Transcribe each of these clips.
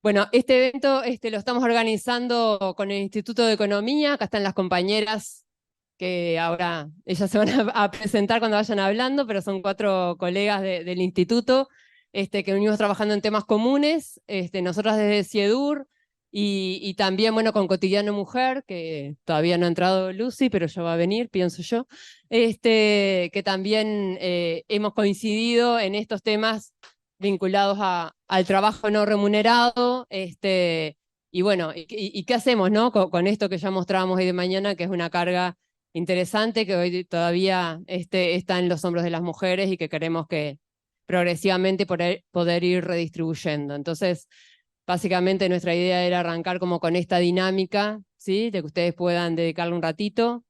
Bueno, este evento lo estamos organizando con el Instituto de Economía. Acá están las compañeras que ahora ellas se van a presentar cuando vayan hablando, pero son 4 colegas del instituto que venimos trabajando en temas comunes, nosotras desde CIEDUR y también, bueno, con Cotidiano Mujer, que todavía no ha entrado Lucy, pero ya va a venir, pienso yo, que también hemos coincidido en estos temas vinculados al trabajo no remunerado, y bueno, y qué hacemos, ¿no? Con esto que ya mostrábamos hoy de mañana, que es una carga interesante que hoy todavía está en los hombros de las mujeres y que queremos que progresivamente poder ir redistribuyendo. Entonces, básicamente nuestra idea era arrancar como con esta dinámica, ¿sí? De que ustedes puedan dedicarle un ratito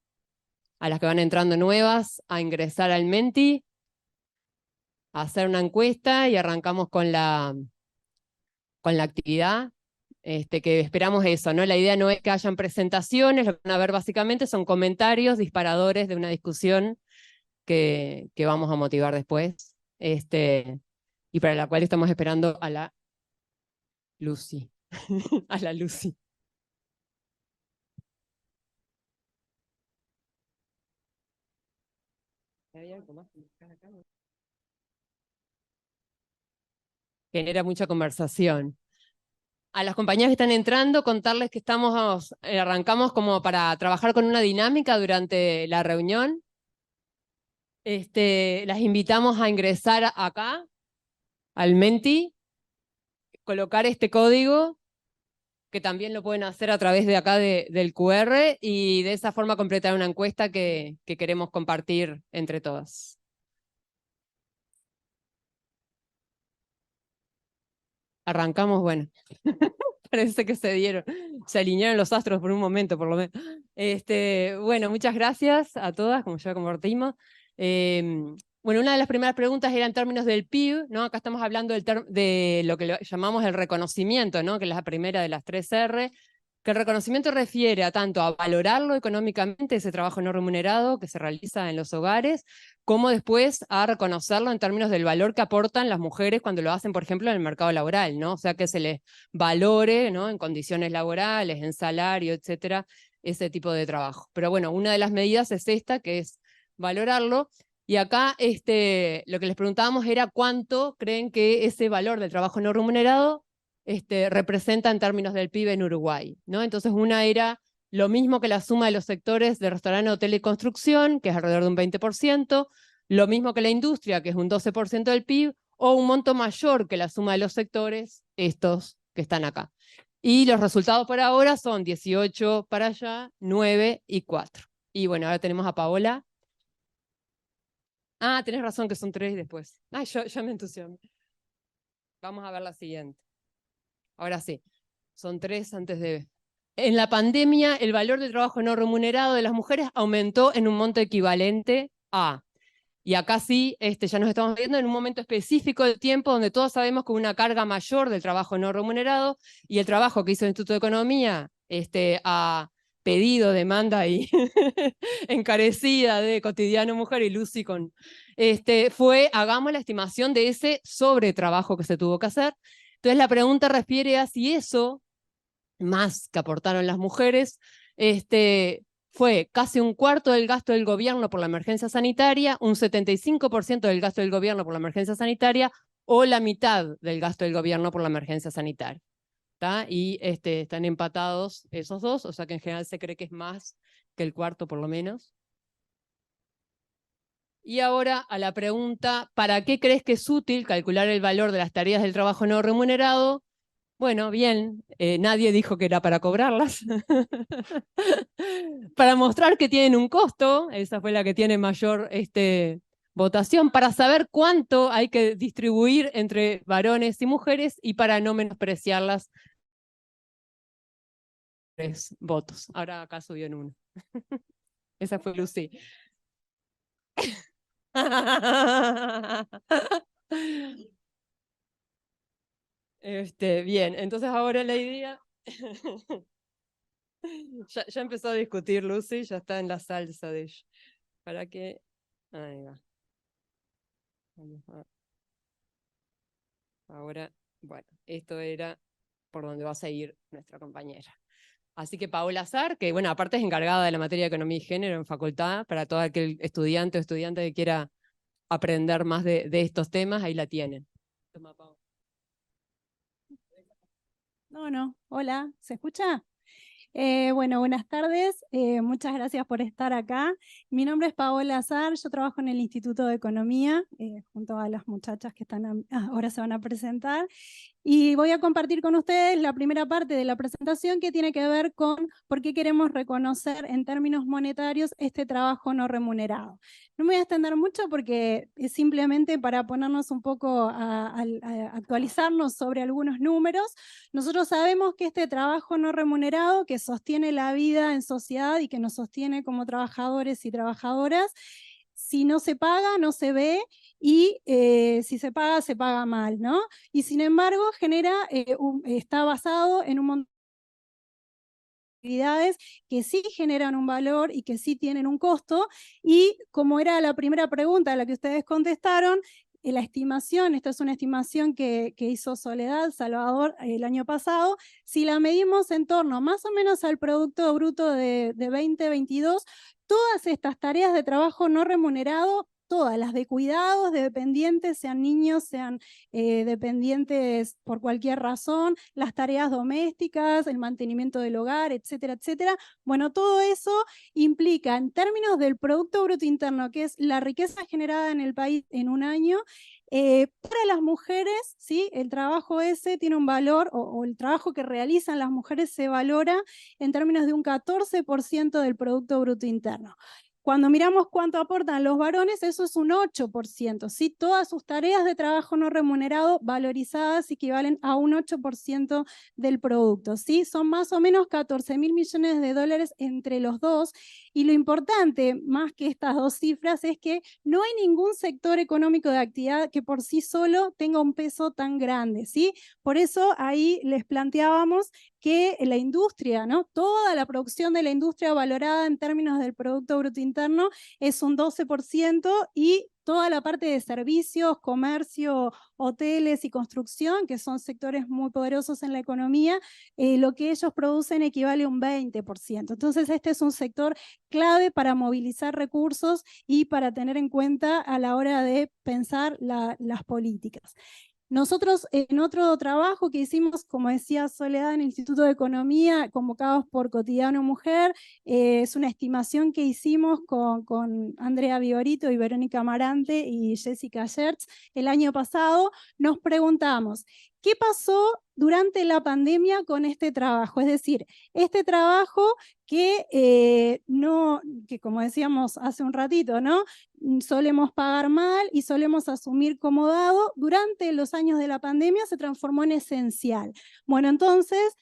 a las que van entrando nuevas, a ingresar al Menti, a hacer una encuesta y arrancamos con la actividad. Que esperamos eso, ¿no? La idea no es que hayan presentaciones, lo que van a ver básicamente son comentarios disparadores de una discusión que vamos a motivar después, y para la cual estamos esperando a la Lucy, a la Lucy. ¿Hay algo más que buscar acá? Genera mucha conversación. A las compañías que están entrando, contarles que arrancamos como para trabajar con una dinámica durante la reunión. Las invitamos a ingresar acá, al Menti, colocar este código, que también lo pueden hacer a través de acá del QR, y de esa forma completar una encuesta que queremos compartir entre todas. Arrancamos, bueno. Parece que se alinearon los astros por un momento, por lo menos. Bueno, muchas gracias a todas, como ya compartimos. Bueno, una de las primeras preguntas era en términos del PIB, ¿no? Acá estamos hablando de lo que llamamos el reconocimiento, ¿no? Que es la primera de las 3 R, que el reconocimiento refiere a tanto a valorarlo económicamente, ese trabajo no remunerado que se realiza en los hogares, como después a reconocerlo en términos del valor que aportan las mujeres cuando lo hacen, por ejemplo, en el mercado laboral, ¿no? O sea, que se les valore, ¿no? En condiciones laborales, en salario, etcétera, ese tipo de trabajo. Pero bueno, una de las medidas es esta, que es valorarlo. Y acá lo que les preguntábamos era cuánto creen que ese valor del trabajo no remunerado representa en términos del PIB en Uruguay, ¿no? Entonces una era lo mismo que la suma de los sectores de restaurante, hotel y construcción, que es alrededor de un 20%, lo mismo que la industria, que es un 12% del PIB, o un monto mayor que la suma de los sectores, estos que están acá. Y los resultados por ahora son 18 para allá, 9 y 4. Y bueno, ahora tenemos a Paola. Ah, tenés razón que son 3 después. Ay, yo me entusiasmé. Vamos a ver la siguiente. Ahora sí, son 3 antes de... En la pandemia, el valor del trabajo no remunerado de las mujeres aumentó en un monto equivalente a... Y acá sí, ya nos estamos viendo en un momento específico del tiempo donde todos sabemos que una carga mayor del trabajo no remunerado y el trabajo que hizo el Instituto de Economía a pedido, demanda y encarecida de Cotidiano Mujer y Lucy fue, hagamos la estimación de ese sobretrabajo que se tuvo que hacer. Entonces la pregunta refiere a si eso, más que aportaron las mujeres, fue casi un cuarto del gasto del gobierno por la emergencia sanitaria, un 75% del gasto del gobierno por la emergencia sanitaria, o la mitad del gasto del gobierno por la emergencia sanitaria. ¿Tá? Y están empatados esos dos, o sea que en general se cree que es más que el cuarto por lo menos. Y ahora a la pregunta, ¿para qué crees que es útil calcular el valor de las tareas del trabajo no remunerado? Bueno, bien, nadie dijo que era para cobrarlas. Para mostrar que tienen un costo, esa fue la que tiene mayor votación, para saber cuánto hay que distribuir entre varones y mujeres y para no menospreciarlas. 3 votos. Ahora acá subió en 1. Esa fue Lucy. Bien, entonces ahora la idea... ya empezó a discutir Lucy, ya está en la salsa de ella. ¿Para qué? Ahí va. Vamos a... Ahora, bueno, esto era por donde va a seguir nuestra compañera. Así que Paola Azar, que bueno, aparte es encargada de la materia de Economía y Género en facultad, para todo aquel estudiante o estudiante que quiera aprender más de estos temas, ahí la tienen. Toma, Pau. No, hola, ¿se escucha? Bueno, buenas tardes, muchas gracias por estar acá. Mi nombre es Paola Azar, yo trabajo en el Instituto de Economía, junto a las muchachas que están ahora se van a presentar. Y voy a compartir con ustedes la primera parte de la presentación que tiene que ver con por qué queremos reconocer en términos monetarios este trabajo no remunerado. No me voy a extender mucho porque es simplemente para ponernos un poco a actualizarnos sobre algunos números. Nosotros sabemos que este trabajo no remunerado que sostiene la vida en sociedad y que nos sostiene como trabajadores y trabajadoras, si no se paga, no se ve, y si se paga mal, ¿no? Y sin embargo, está basado en un montón de actividades que sí generan un valor y que sí tienen un costo, y como era la primera pregunta a la que ustedes contestaron, la estimación, esta es una estimación que hizo Soledad Salvador el año pasado, si la medimos en torno más o menos al Producto Bruto de 2022, todas estas tareas de trabajo no remunerado, todas las de cuidados de dependientes, sean niños, sean dependientes por cualquier razón, las tareas domésticas, el mantenimiento del hogar, etcétera, etcétera. Bueno, todo eso implica, en términos del Producto Bruto Interno, que es la riqueza generada en el país en un año, para las mujeres, ¿sí? El trabajo ese tiene un valor, o el trabajo que realizan las mujeres se valora en términos de un 14% del Producto Bruto Interno. Cuando miramos cuánto aportan los varones, eso es un 8%, ¿sí? Todas sus tareas de trabajo no remunerado valorizadas equivalen a un 8% del producto, ¿sí? Son más o menos 14.000 millones de dólares entre los dos, y lo importante, más que estas dos cifras, es que no hay ningún sector económico de actividad que por sí solo tenga un peso tan grande, ¿sí? Por eso ahí les planteábamos que la industria, ¿no? Toda la producción de la industria valorada en términos del Producto Bruto Interno es un 12%, y toda la parte de servicios, comercio, hoteles y construcción, que son sectores muy poderosos en la economía, lo que ellos producen equivale a un 20%. Entonces este es un sector clave para movilizar recursos y para tener en cuenta a la hora de pensar las políticas. Nosotros en otro trabajo que hicimos, como decía Soledad, en el Instituto de Economía, convocados por Cotidiano Mujer, es una estimación que hicimos con Andrea Vigorito y Verónica Amarante y Jessica Schertz el año pasado. Nos preguntamos, ¿qué pasó durante la pandemia con este trabajo? Es decir, este trabajo que como decíamos hace un ratito, ¿no? Solemos pagar mal y solemos asumir como dado, durante los años de la pandemia se transformó en esencial. Bueno, entonces,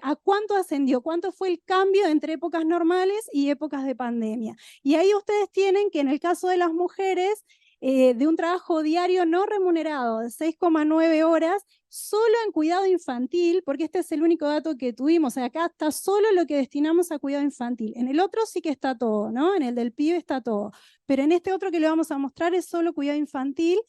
¿a cuánto ascendió? ¿Cuánto fue el cambio entre épocas normales y épocas de pandemia? Y ahí ustedes tienen que en el caso de las mujeres, de un trabajo diario no remunerado de 6,9 horas, solo en cuidado infantil, porque este es el único dato que tuvimos, o sea, acá está solo lo que destinamos a cuidado infantil. En el otro sí que está todo, ¿no? En el del pibe está todo, pero en este otro que le vamos a mostrar es solo cuidado infantil.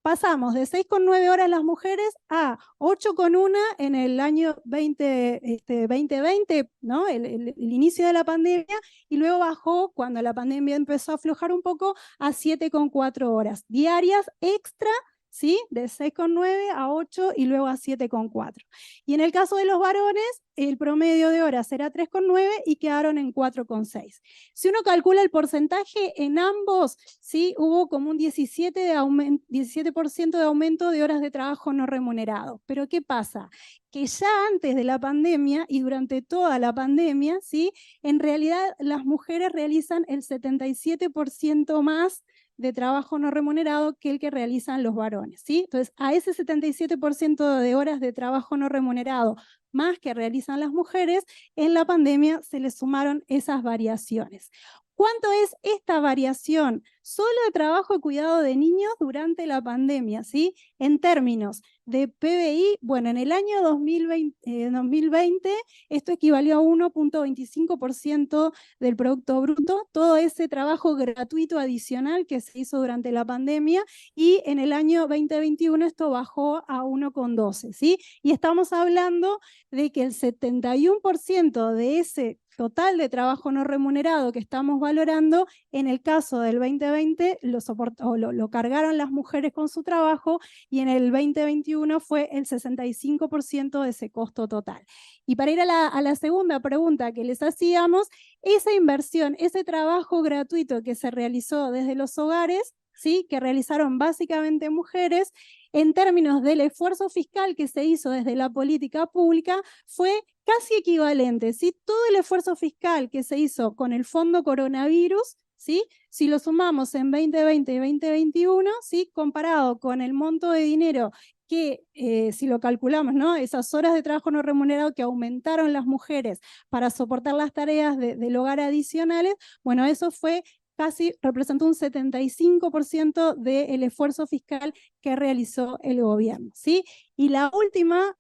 Pasamos de 6,9 horas las mujeres a 8,1 en el año 2020, ¿no? El inicio de la pandemia, y luego bajó cuando la pandemia empezó a aflojar un poco a 7,4 horas diarias extra, ¿sí? De 6,9 a 8 y luego a 7,4. Y en el caso de los varones, el promedio de horas era 3,9 y quedaron en 4,6. Si uno calcula el porcentaje en ambos, ¿sí? Hubo como un 17% de aumento de horas de trabajo no remunerado. Pero ¿qué pasa? Que ya antes de la pandemia y durante toda la pandemia, ¿sí? En realidad las mujeres realizan el 77% más de trabajo no remunerado que el que realizan los varones, ¿sí? Entonces, a ese 77% de horas de trabajo no remunerado más que realizan las mujeres, en la pandemia se les sumaron esas variaciones. ¿Cuánto es esta variación solo de trabajo y cuidado de niños durante la pandemia, ¿sí? En términos de PBI, bueno, en el año 2020 esto equivalió a 1,25% del Producto Bruto, todo ese trabajo gratuito adicional que se hizo durante la pandemia, y en el año 2021 esto bajó a 1,12%, ¿sí? Y estamos hablando de que el 71% de ese total de trabajo no remunerado que estamos valorando, en el caso del 2020 lo cargaron las mujeres con su trabajo, y en el 2021 fue el 65% de ese costo total. Y para ir a la segunda pregunta que les hacíamos, esa inversión, ese trabajo gratuito que se realizó desde los hogares, ¿sí?, que realizaron básicamente mujeres, en términos del esfuerzo fiscal que se hizo desde la política pública, fue casi equivalente, ¿sí? Todo el esfuerzo fiscal que se hizo con el fondo coronavirus, ¿sí?, si lo sumamos en 2020 y 2021, ¿sí?, comparado con el monto de dinero que, si lo calculamos, ¿no?, esas horas de trabajo no remunerado que aumentaron las mujeres para soportar las tareas del hogar adicionales, bueno, eso fue casi, representó un 75% del esfuerzo fiscal que realizó el gobierno, ¿sí? Y la última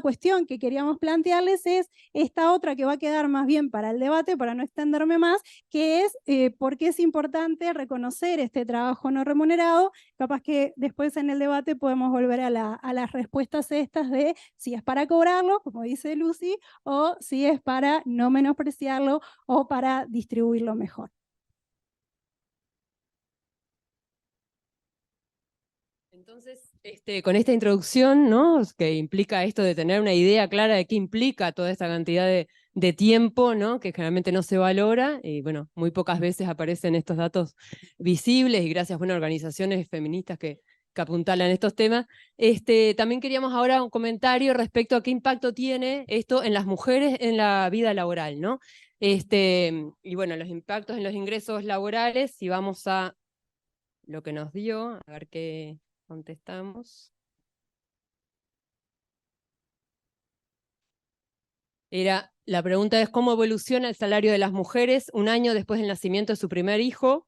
cuestión que queríamos plantearles es esta otra que va a quedar más bien para el debate, para no extenderme más, que es por qué es importante reconocer este trabajo no remunerado. Capaz que después en el debate podemos volver a las respuestas estas de si es para cobrarlo, como dice Lucy, o si es para no menospreciarlo o para distribuirlo mejor. Entonces, con esta introducción, ¿no?, que implica esto de tener una idea clara de qué implica toda esta cantidad de tiempo, ¿no?, que generalmente no se valora, y bueno, muy pocas veces aparecen estos datos visibles, y gracias, bueno, a organizaciones feministas que apuntalan estos temas. También queríamos ahora un comentario respecto a qué impacto tiene esto en las mujeres en la vida laboral, ¿no? Y bueno, los impactos en los ingresos laborales, si vamos a lo que nos dio, a ver qué contestamos. La pregunta es cómo evoluciona el salario de las mujeres un año después del nacimiento de su primer hijo,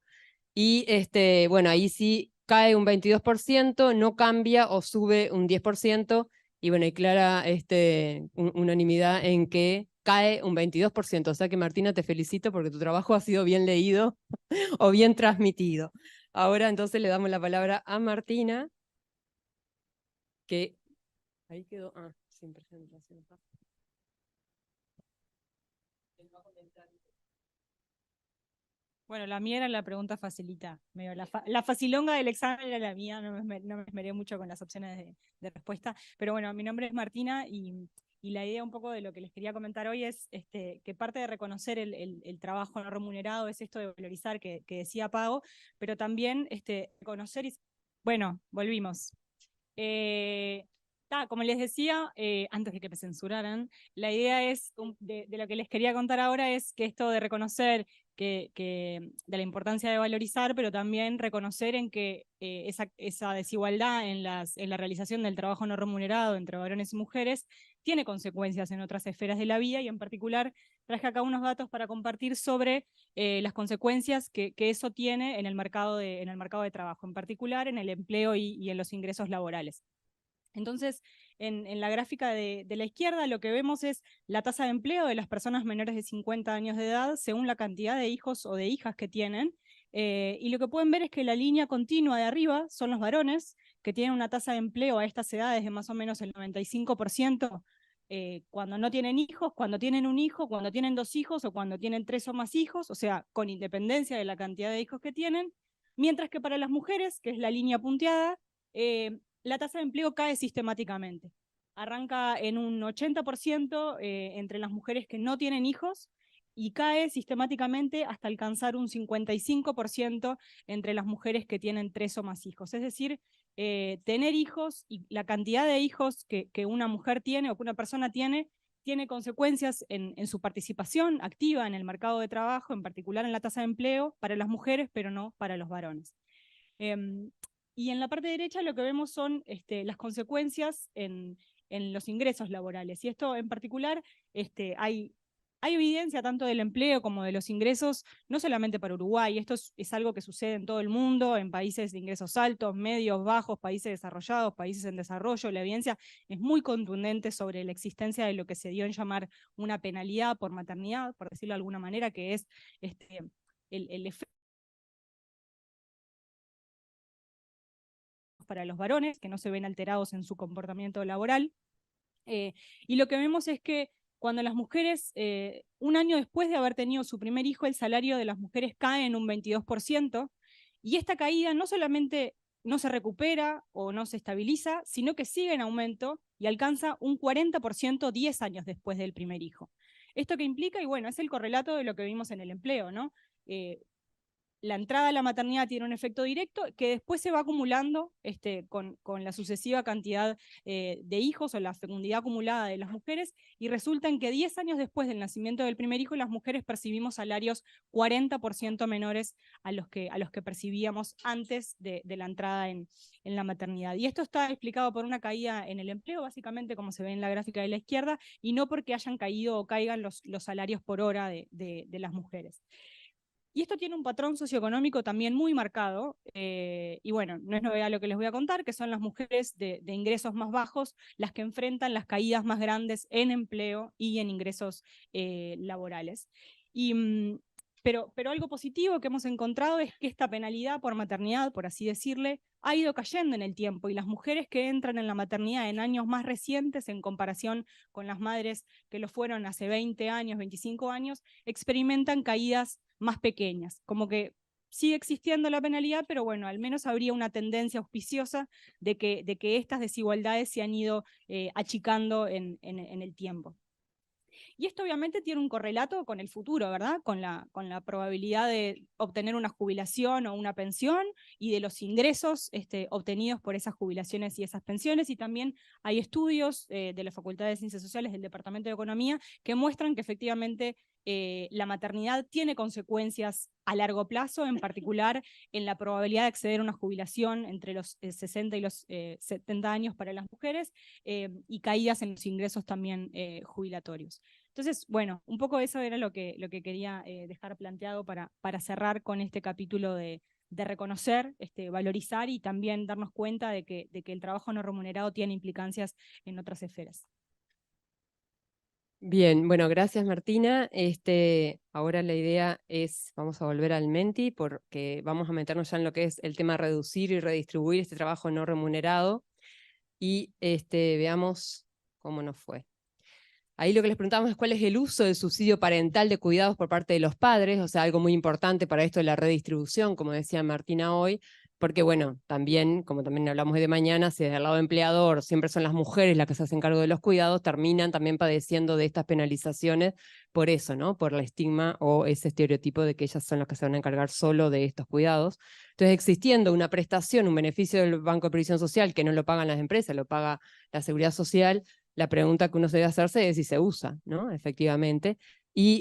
y bueno, ahí sí cae un 22%, no cambia o sube un 10%, y bueno, hay clara unanimidad en que cae un 22%, o sea que Martina, te felicito porque tu trabajo ha sido bien leído o bien transmitido. Ahora entonces le damos la palabra a Martina, que ahí quedó, sin presentación. Bueno, la mía era la pregunta facilita. La facilonga del examen era la mía, no me esmeré mucho con las opciones de respuesta. Pero bueno, mi nombre es Martina y la idea un poco de lo que les quería comentar hoy es que parte de reconocer el trabajo no remunerado es esto de valorizar que decía Pago, pero también conocer y... Bueno, volvimos. Como les decía, antes de que me censuraran, la idea es, de lo que les quería contar ahora es que esto de reconocer de la importancia de valorizar, pero también reconocer en que esa desigualdad en la realización del trabajo no remunerado entre varones y mujeres tiene consecuencias en otras esferas de la vida, y en particular traje acá unos datos para compartir sobre las consecuencias que eso tiene en el mercado de trabajo, en particular en el empleo y en los ingresos laborales. Entonces, en la gráfica de la izquierda lo que vemos es la tasa de empleo de las personas menores de 50 años de edad según la cantidad de hijos o de hijas que tienen, y lo que pueden ver es que la línea continua de arriba son los varones, que tienen una tasa de empleo a estas edades de más o menos el 95%, cuando no tienen hijos, cuando tienen un hijo, cuando tienen 2 hijos o cuando tienen 3 o más hijos, o sea, con independencia de la cantidad de hijos que tienen, mientras que para las mujeres, que es la línea punteada, la tasa de empleo cae sistemáticamente. Arranca en un 80% entre las mujeres que no tienen hijos y cae sistemáticamente hasta alcanzar un 55% entre las mujeres que tienen 3 o más hijos. Es decir, tener hijos y la cantidad de hijos que una mujer tiene o que una persona tiene consecuencias en su participación activa en el mercado de trabajo, en particular en la tasa de empleo para las mujeres, pero no para los varones. Y en la parte derecha lo que vemos son las consecuencias en los ingresos laborales. Y esto en particular hay Hay evidencia tanto del empleo como de los ingresos, no solamente para Uruguay, esto es algo que sucede en todo el mundo, en países de ingresos altos, medios, bajos, países desarrollados, países en desarrollo. La evidencia es muy contundente sobre la existencia de lo que se dio en llamar una penalidad por maternidad, por decirlo de alguna manera, que es el efecto para los varones, que no se ven alterados en su comportamiento laboral. Y lo que vemos es que cuando las mujeres, un año después de haber tenido su primer hijo, el salario de las mujeres cae en un 22%, y esta caída no solamente no se recupera o no se estabiliza, sino que sigue en aumento y alcanza un 40% 10 años después del primer hijo. ¿Esto qué implica? Y bueno, es el correlato de lo que vimos en el empleo, ¿no? La entrada a la maternidad tiene un efecto directo que después se va acumulando con la sucesiva cantidad de hijos o la fecundidad acumulada de las mujeres, y resulta en que 10 años después del nacimiento del primer hijo, las mujeres percibimos salarios 40% menores a los que percibíamos antes de la entrada en la maternidad. Y esto está explicado por una caída en el empleo, básicamente como se ve en la gráfica de la izquierda, y no porque hayan caído o caigan los salarios por hora de las mujeres. Y esto tiene un patrón socioeconómico también muy marcado, y bueno, no es novedad lo que les voy a contar, que son las mujeres de ingresos más bajos las que enfrentan las caídas más grandes en empleo y en ingresos laborales. Pero algo positivo que hemos encontrado es que esta penalidad por maternidad, por así decirle, ha ido cayendo en el tiempo, y las mujeres que entran en la maternidad en años más recientes en comparación con las madres que lo fueron hace 20 años, 25 años, experimentan caídas más pequeñas, como que sigue existiendo la penalidad, pero bueno, al menos habría una tendencia auspiciosa de que estas desigualdades se han ido achicando en el tiempo. Y esto obviamente tiene un correlato con el futuro, ¿verdad? Con la probabilidad de obtener una jubilación o una pensión y de los ingresos obtenidos por esas jubilaciones y esas pensiones. Y también hay estudios de la Facultad de Ciencias Sociales del Departamento de Economía que muestran que efectivamente la maternidad tiene consecuencias a largo plazo, en particular en la probabilidad de acceder a una jubilación entre los 60 y los 70 años para las mujeres, y caídas en los ingresos también jubilatorios. Entonces, bueno, un poco eso era lo que quería dejar planteado para cerrar con este capítulo de reconocer, valorizar y también darnos cuenta de que el trabajo no remunerado tiene implicancias en otras esferas. Bien, bueno, gracias Martina. Ahora la idea es, vamos a volver al Menti, porque vamos a meternos ya en lo que es el tema reducir y redistribuir este trabajo no remunerado, y veamos cómo nos fue. Ahí lo que les preguntamos es cuál es el uso del subsidio parental de cuidados por parte de los padres, o sea, algo muy importante para esto de la redistribución, como decía Martina hoy, porque bueno, también, como también hablamos de mañana, si del lado empleador siempre son las mujeres las que se hacen cargo de los cuidados, terminan también padeciendo de estas penalizaciones por eso, ¿no? Por el estigma o ese estereotipo de que ellas son las que se van a encargar solo de estos cuidados. Entonces, existiendo una prestación, un beneficio del Banco de Previsión Social que no lo pagan las empresas, lo paga la Seguridad Social, la pregunta que uno se debe hacerse es si se usa, ¿no? Efectivamente. Y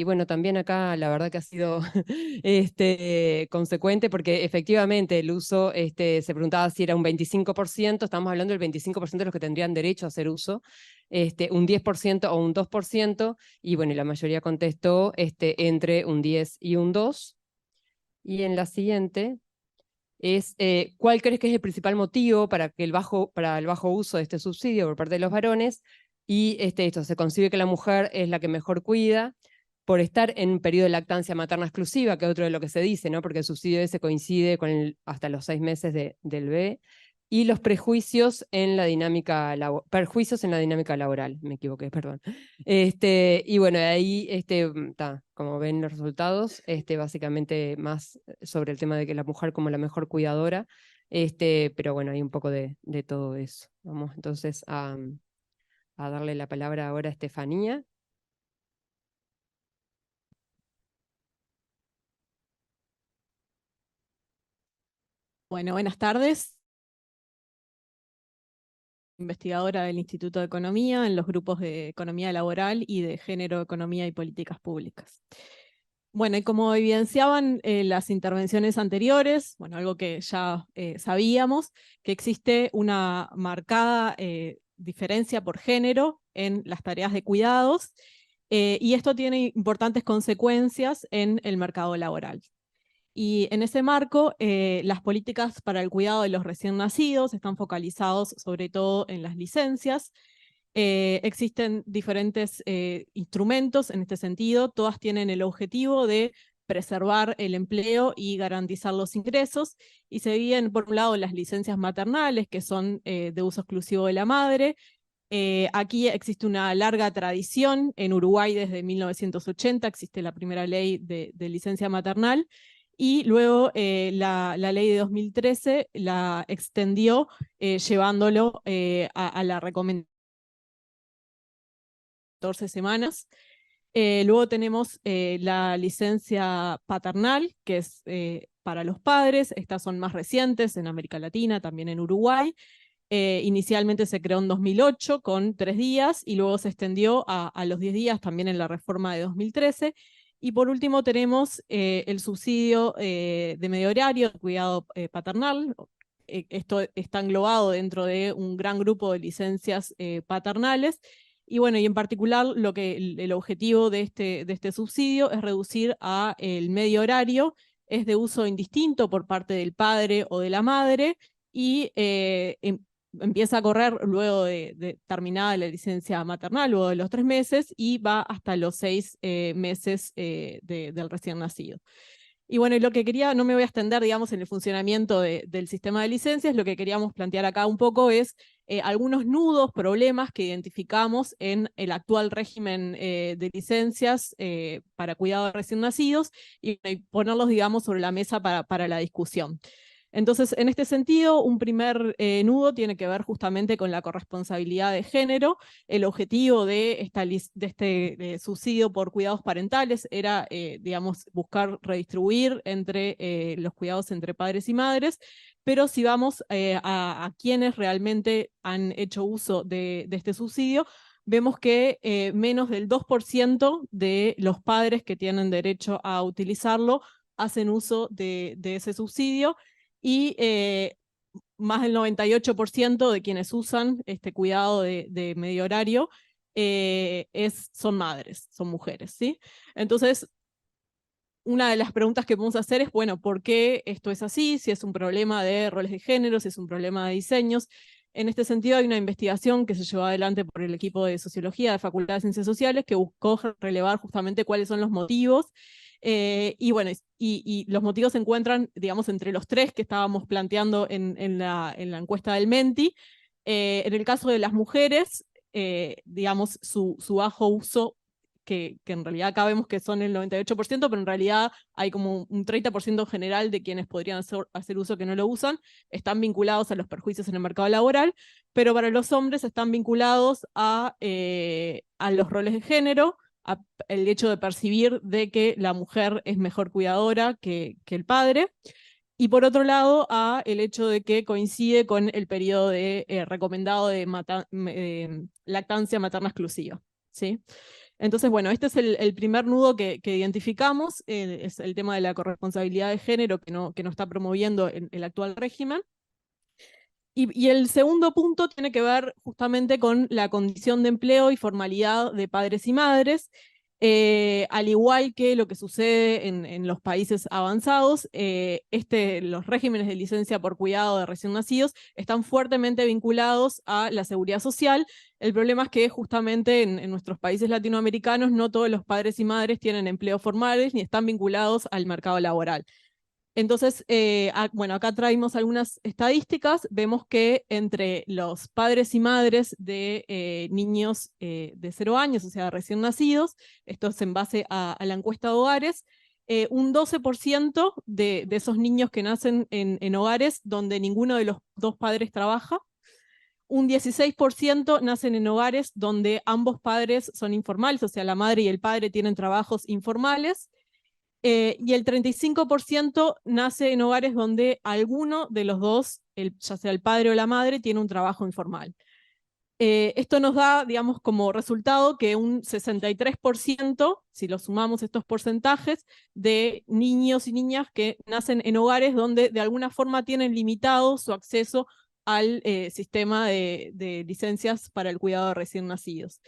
bueno, también acá la verdad que ha sido consecuente, porque efectivamente el uso, se preguntaba si era un 25%, estamos hablando del 25% de los que tendrían derecho a hacer uso, un 10% o un 2%, y bueno, y la mayoría contestó entre un 10 y un 2. Y en la siguiente es ¿cuál crees que es el principal motivo para el bajo uso de este subsidio por parte de los varones? Y esto, se concibe que la mujer es la que mejor cuida por estar en un periodo de lactancia materna exclusiva, que es otro de lo que se dice, ¿no? Porque el subsidio ese coincide con hasta los 6 meses del bebé. Y los prejuicios en la dinámica laboral, me equivoqué, perdón. Y bueno, ahí, como ven los resultados, básicamente más sobre el tema de que la mujer como la mejor cuidadora, pero bueno, hay un poco de todo eso. Vamos entonces a darle la palabra ahora a Estefanía. Bueno, buenas tardes. Investigadora del Instituto de Economía en los grupos de Economía Laboral y de Género, Economía y Políticas Públicas. Bueno, y como evidenciaban las intervenciones anteriores, bueno, algo que ya sabíamos, que existe una marcada diferencia por género en las tareas de cuidados, y esto tiene importantes consecuencias en el mercado laboral. Y en ese marco, las políticas para el cuidado de los recién nacidos están focalizados sobre todo en las licencias. Existen diferentes instrumentos en este sentido, todas tienen el objetivo de preservar el empleo y garantizar los ingresos, y se dividen por un lado las licencias maternales, que son de uso exclusivo de la madre. Aquí existe una larga tradición, en Uruguay desde 1980 existe la primera ley de licencia maternal, y luego la ley de 2013 la extendió llevándolo a la recomendación 14 semanas. Luego tenemos la licencia paternal, que es para los padres. Estas son más recientes en América Latina, también en Uruguay. Inicialmente se creó en 2008 con 3 días y luego se extendió a los 10 días también en la reforma de 2013. Y por último tenemos el subsidio de medio horario, de cuidado paternal. Esto está englobado dentro de un gran grupo de licencias paternales. Y bueno, y en particular el objetivo de este subsidio es reducir a el medio horario. Es de uso indistinto por parte del padre o de la madre, y empieza a correr luego de terminada la licencia maternal, luego de los 3 meses, y va hasta los 6 meses del recién nacido. Y bueno, lo que quería, no me voy a extender, digamos, en el funcionamiento del sistema de licencias. Lo que queríamos plantear acá un poco es algunos nudos, problemas que identificamos en el actual régimen de licencias para cuidado de recién nacidos, y ponerlos, digamos, sobre la mesa para la discusión. Entonces, en este sentido, un primer nudo tiene que ver justamente con la corresponsabilidad de género. El objetivo de este subsidio por cuidados parentales era, digamos, buscar redistribuir entre los cuidados entre padres y madres, pero si vamos a quienes realmente han hecho uso de este subsidio, vemos que menos del 2% de los padres que tienen derecho a utilizarlo hacen uso de ese subsidio, y más del 98% de quienes usan este cuidado de medio horario son madres, son mujeres, ¿sí? Entonces, una de las preguntas que podemos hacer es, bueno, ¿por qué esto es así? Si es un problema de roles de género, si es un problema de diseños. En este sentido, hay una investigación que se llevó adelante por el equipo de Sociología de Facultad de Ciencias Sociales que buscó relevar justamente cuáles son los motivos. Y bueno, y los motivos se encuentran, digamos, entre los 3 que estábamos planteando en la encuesta del Menti. En el caso de las mujeres, digamos, su bajo uso, que en realidad acá vemos que son el 98%, pero en realidad hay como un 30% general de quienes podrían hacer uso que no lo usan, están vinculados a los perjuicios en el mercado laboral, pero para los hombres están vinculados a los roles de género, el hecho de percibir de que la mujer es mejor cuidadora que el padre, y por otro lado a el hecho de que coincide con el periodo recomendado de lactancia materna exclusiva, ¿sí? Entonces, bueno, este es el primer nudo que identificamos, es el tema de la corresponsabilidad de género que no está promoviendo el actual régimen. Y el segundo punto tiene que ver justamente con la condición de empleo y formalidad de padres y madres. Al igual que lo que sucede en los países avanzados, los regímenes de licencia por cuidado de recién nacidos están fuertemente vinculados a la seguridad social. El problema es que justamente en nuestros países latinoamericanos no todos los padres y madres tienen empleos formales ni están vinculados al mercado laboral. Entonces, bueno, acá traemos algunas estadísticas. Vemos que entre los padres y madres de niños de 0 años, o sea, recién nacidos, esto es en base a la encuesta de hogares, un 12% de esos niños que nacen en hogares donde ninguno de los 2 padres trabaja, un 16% nacen en hogares donde ambos padres son informales, o sea, la madre y el padre tienen trabajos informales, y el 35% nace en hogares donde alguno de los 2, ya sea el padre o la madre, tiene un trabajo informal. Esto nos da, digamos, como resultado que un 63%, si lo sumamos estos porcentajes, de niños y niñas que nacen en hogares donde de alguna forma tienen limitado su acceso al sistema de licencias para el cuidado de recién nacidos.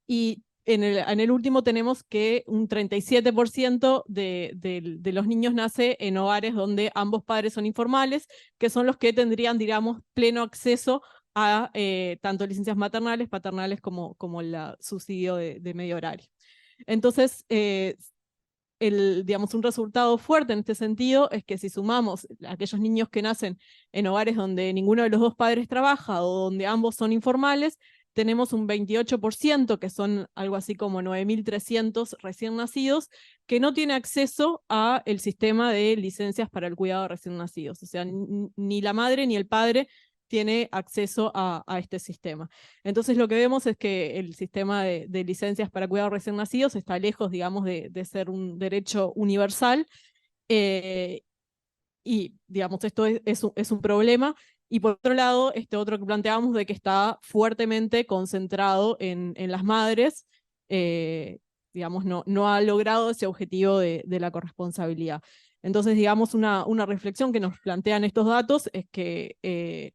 Y en el último tenemos que un 37% de los niños nace en hogares donde ambos padres son informales, que son los que tendrían, digamos, pleno acceso a tanto licencias maternales, paternales, como el subsidio de medio horario. Entonces, digamos, un resultado fuerte en este sentido es que si sumamos a aquellos niños que nacen en hogares donde ninguno de los dos padres trabaja o donde ambos son informales, tenemos un 28%, que son algo así como 9.300 recién nacidos, que no tiene acceso al sistema de licencias para el cuidado de recién nacidos. O sea, ni la madre ni el padre tiene acceso a este sistema. Entonces lo que vemos es que el sistema de licencias para cuidado de recién nacidos está lejos, digamos, de ser un derecho universal, y, digamos, esto es un problema. Y por otro lado, este otro que planteábamos de que está fuertemente concentrado en las madres, digamos, no ha logrado ese objetivo de la corresponsabilidad. Entonces, digamos, una reflexión que nos plantean estos datos es que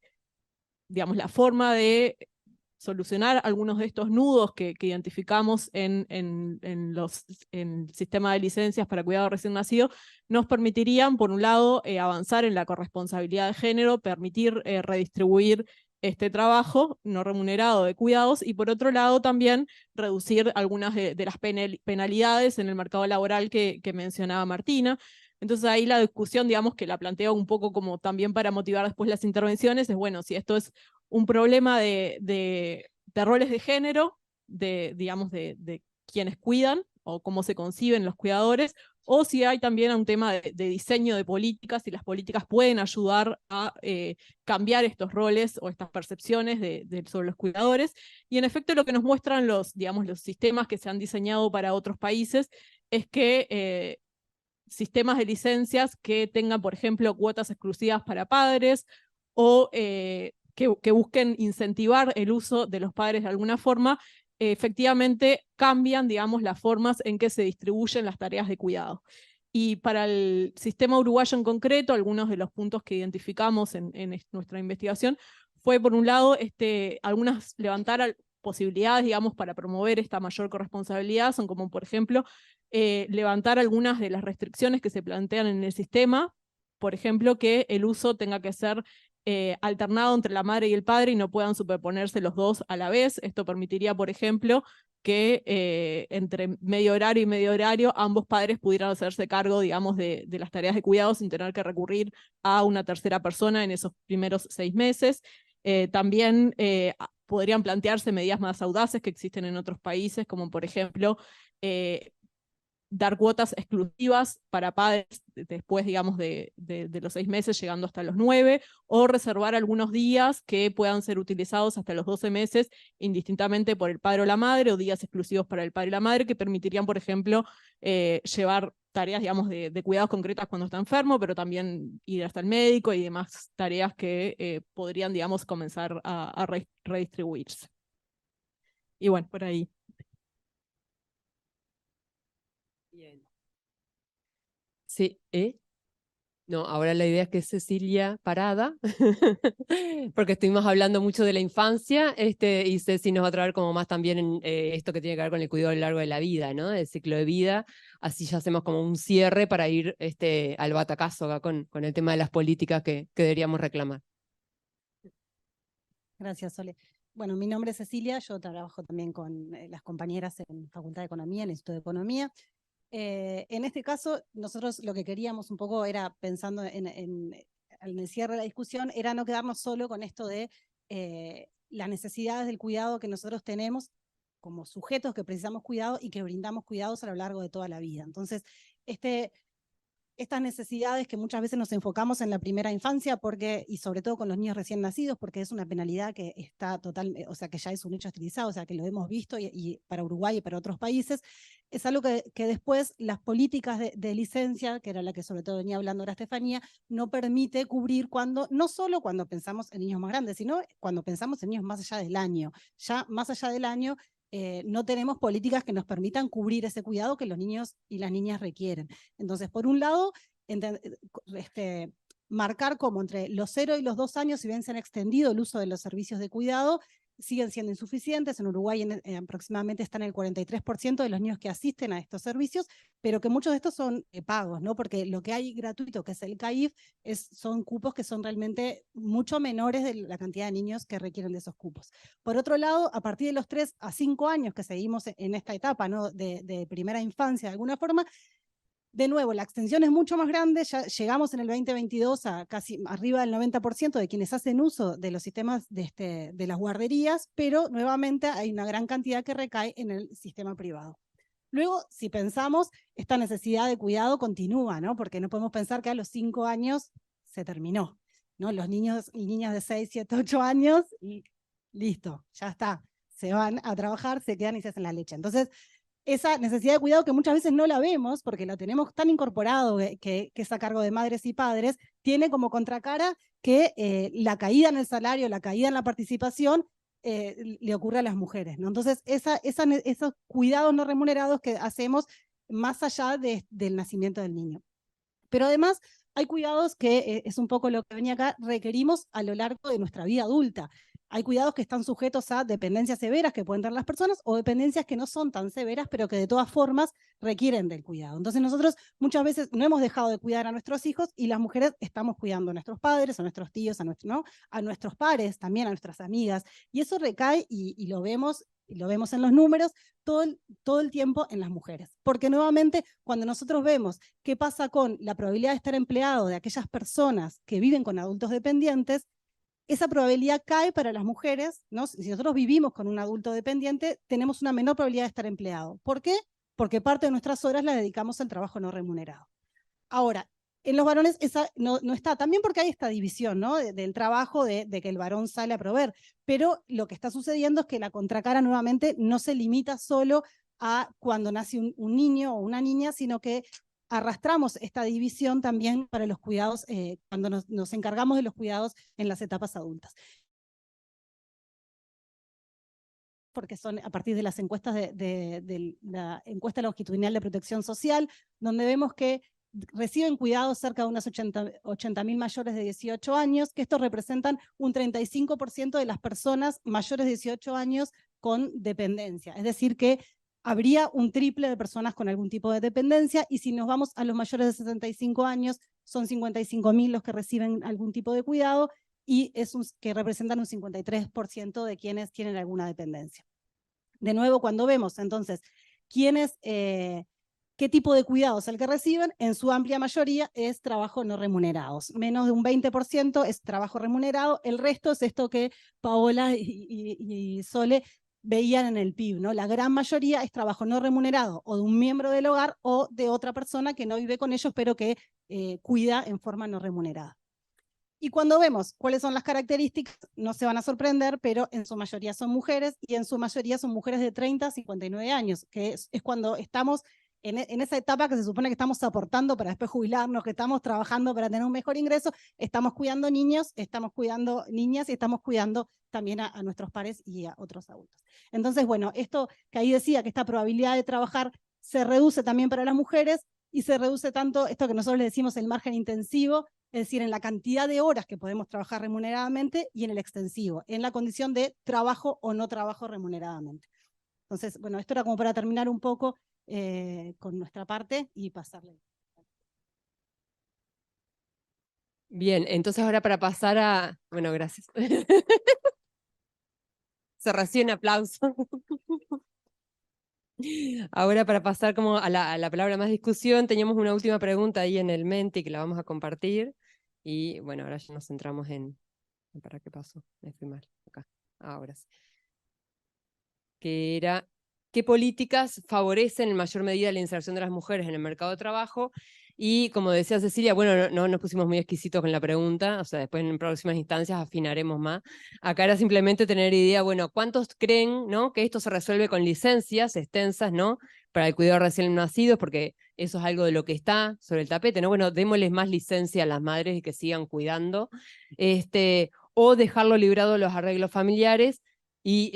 digamos, la forma de solucionar algunos de estos nudos que identificamos en el sistema de licencias para cuidado recién nacido, nos permitirían, por un lado, avanzar en la corresponsabilidad de género, permitir redistribuir este trabajo no remunerado de cuidados, y por otro lado también reducir algunas de las penalidades en el mercado laboral que mencionaba Martina. Entonces ahí la discusión, digamos, que la planteo un poco como también para motivar después las intervenciones, es bueno, si esto es un problema de roles de género, digamos, de quienes cuidan, o cómo se conciben los cuidadores, o si hay también un tema de diseño de políticas, y las políticas pueden ayudar a cambiar estos roles o estas percepciones sobre los cuidadores. Y en efecto lo que nos muestran digamos, los sistemas que se han diseñado para otros países es que sistemas de licencias que tengan, por ejemplo, cuotas exclusivas para padres, o que busquen incentivar el uso de los padres de alguna forma, efectivamente cambian, digamos, las formas en que se distribuyen las tareas de cuidado. Y para el sistema uruguayo en concreto, algunos de los puntos que identificamos en nuestra investigación fue, por un lado, levantar posibilidades, digamos, para promover esta mayor corresponsabilidad, son como, por ejemplo, levantar algunas de las restricciones que se plantean en el sistema, por ejemplo, que el uso tenga que ser alternado entre la madre y el padre y no puedan superponerse los dos a la vez. Esto permitiría, por ejemplo, que entre medio horario y medio horario ambos padres pudieran hacerse cargo, digamos, de las tareas de cuidado sin tener que recurrir a una tercera persona en esos primeros 6 meses. También podrían plantearse medidas más audaces que existen en otros países, como por ejemplo dar cuotas exclusivas para padres después, digamos, de los 6 meses, llegando hasta los 9, o reservar algunos días que puedan ser utilizados hasta los 12 meses, indistintamente por el padre o la madre, o días exclusivos para el padre y la madre, que permitirían, por ejemplo, llevar tareas, digamos, de cuidados concretas cuando está enfermo, pero también ir hasta el médico y demás tareas que podrían, digamos, comenzar a redistribuirse. Y bueno, por ahí. Bien. Sí, no, ahora la idea es que Cecilia Parada, porque estuvimos hablando mucho de la infancia, y Ceci nos va a traer como más también en, esto que tiene que ver con el cuidado a lo largo de la vida, ¿no? El ciclo de vida. Así ya hacemos como un cierre para ir al batacazo acá con el tema de las políticas que deberíamos reclamar. Gracias, Sole. Bueno, mi nombre es Cecilia, yo trabajo también con las compañeras en Facultad de Economía, en el Instituto de Economía. En este caso, nosotros lo que queríamos un poco era, pensando en el cierre de la discusión, era no quedarnos solo con esto de las necesidades del cuidado que nosotros tenemos como sujetos que precisamos cuidado y que brindamos cuidados a lo largo de toda la vida. Entonces, estas necesidades que muchas veces nos enfocamos en la primera infancia, y sobre todo con los niños recién nacidos, porque es una penalidad que está o sea, que ya es un hecho estilizado, o sea, que lo hemos visto y para Uruguay y para otros países, es algo que después las políticas de licencia, que era la que sobre todo venía hablando ahora Estefanía, no permite cubrir no solo cuando pensamos en niños más grandes, sino cuando pensamos en niños más allá del año. Ya más allá del año, no tenemos políticas que nos permitan cubrir ese cuidado que los niños y las niñas requieren. Entonces, por un lado, marcar como entre los 0 y los 2 años, si bien se han extendido el uso de los servicios de cuidado, siguen siendo insuficientes. En Uruguay aproximadamente están el 43% de los niños que asisten a estos servicios, pero que muchos de estos son pagos, ¿no? Porque lo que hay gratuito, que es el CAIF, son cupos que son realmente mucho menores de la cantidad de niños que requieren de esos cupos. Por otro lado, a partir de los 3 a 5 años que seguimos en esta etapa, ¿no? de primera infancia de alguna forma, de nuevo, la extensión es mucho más grande, ya llegamos en el 2022 a casi arriba del 90% de quienes hacen uso de los sistemas de las guarderías, pero nuevamente hay una gran cantidad que recae en el sistema privado. Luego, si pensamos, esta necesidad de cuidado continúa, ¿no? Porque no podemos pensar que a los 5 años se terminó, ¿no? Los niños y niñas de 6, 7, 8 años y listo, ya está. Se van a trabajar, se quedan y se hacen la leche. Entonces, esa necesidad de cuidado que muchas veces no la vemos porque la tenemos tan incorporado que es a cargo de madres y padres, tiene como contracara que la caída en el salario, la caída en la participación le ocurre a las mujeres, ¿no? Entonces, esos cuidados no remunerados que hacemos más allá del nacimiento del niño. Pero además hay cuidados que, es un poco lo que venía acá, requerimos a lo largo de nuestra vida adulta. Hay cuidados que están sujetos a dependencias severas que pueden tener las personas o dependencias que no son tan severas, pero que de todas formas requieren del cuidado. Entonces nosotros muchas veces no hemos dejado de cuidar a nuestros hijos y las mujeres estamos cuidando a nuestros padres, a nuestros tíos, a nuestros pares, también a nuestras amigas. Y eso recae, y lo vemos en los números, todo el tiempo en las mujeres. Porque nuevamente, cuando nosotros vemos qué pasa con la probabilidad de estar empleado de aquellas personas que viven con adultos dependientes, esa probabilidad cae para las mujeres, ¿no? Si nosotros vivimos con un adulto dependiente, tenemos una menor probabilidad de estar empleado. ¿Por qué? Porque parte de nuestras horas las dedicamos al trabajo no remunerado. Ahora, en los varones esa no está, también porque hay esta división, ¿no? del trabajo, de que el varón sale a proveer, pero lo que está sucediendo es que la contracara nuevamente no se limita solo a cuando nace un niño o una niña, sino que arrastramos esta división también para los cuidados, cuando nos encargamos de los cuidados en las etapas adultas. Porque son a partir de las encuestas de la encuesta longitudinal de protección social, donde vemos que reciben cuidados cerca de unas 80.000 mayores de 18 años, que estos representan un 35% de las personas mayores de 18 años con dependencia. Es decir, que habría un triple de personas con algún tipo de dependencia, y si nos vamos a los mayores de 65 años, son 55.000 los que reciben algún tipo de cuidado, y que representan un 53% de quienes tienen alguna dependencia. De nuevo, cuando vemos entonces qué tipo de cuidados el que reciben, en su amplia mayoría es trabajo no remunerados. Menos de un 20% es trabajo remunerado, el resto es esto que Paola y Sole veían en el PIB, ¿no? La gran mayoría es trabajo no remunerado, o de un miembro del hogar o de otra persona que no vive con ellos, pero que cuida en forma no remunerada. Y cuando vemos cuáles son las características, no se van a sorprender, pero en su mayoría son mujeres, y en su mayoría son mujeres de 30 a 59 años, que es cuando estamos en esa etapa que se supone que estamos aportando para después jubilarnos, que estamos trabajando para tener un mejor ingreso, estamos cuidando niños, estamos cuidando niñas y estamos cuidando también a nuestros pares y a otros adultos. Entonces, bueno, esto que ahí decía, que esta probabilidad de trabajar se reduce también para las mujeres, y se reduce tanto esto que nosotros le decimos el margen intensivo, es decir, en la cantidad de horas que podemos trabajar remuneradamente, y en el extensivo, en la condición de trabajo o no trabajo remuneradamente. Entonces, bueno, esto era como para terminar un poco con nuestra parte y pasarle. Bien, entonces ahora para pasar a... Bueno, gracias. Se recibe un aplauso. Ahora para pasar como a la palabra más discusión, teníamos una última pregunta ahí en el Menti que la vamos a compartir. Y bueno, ahora ya nos centramos en... ¿Para qué pasó? Me fui mal. Acá. Ahora sí. Que era, ¿qué políticas favorecen en mayor medida la inserción de las mujeres en el mercado de trabajo? Y como decía Cecilia, bueno, no nos pusimos muy exquisitos con la pregunta, o sea, después en próximas instancias afinaremos más. Acá era simplemente tener idea, bueno, ¿cuántos creen, ¿no?, que esto se resuelve con licencias extensas, ¿no?, para el cuidado de recién nacidos? Porque eso es algo de lo que está sobre el tapete, ¿no? Bueno, démosles más licencia a las madres y que sigan cuidando. O dejarlo librado de los arreglos familiares. Y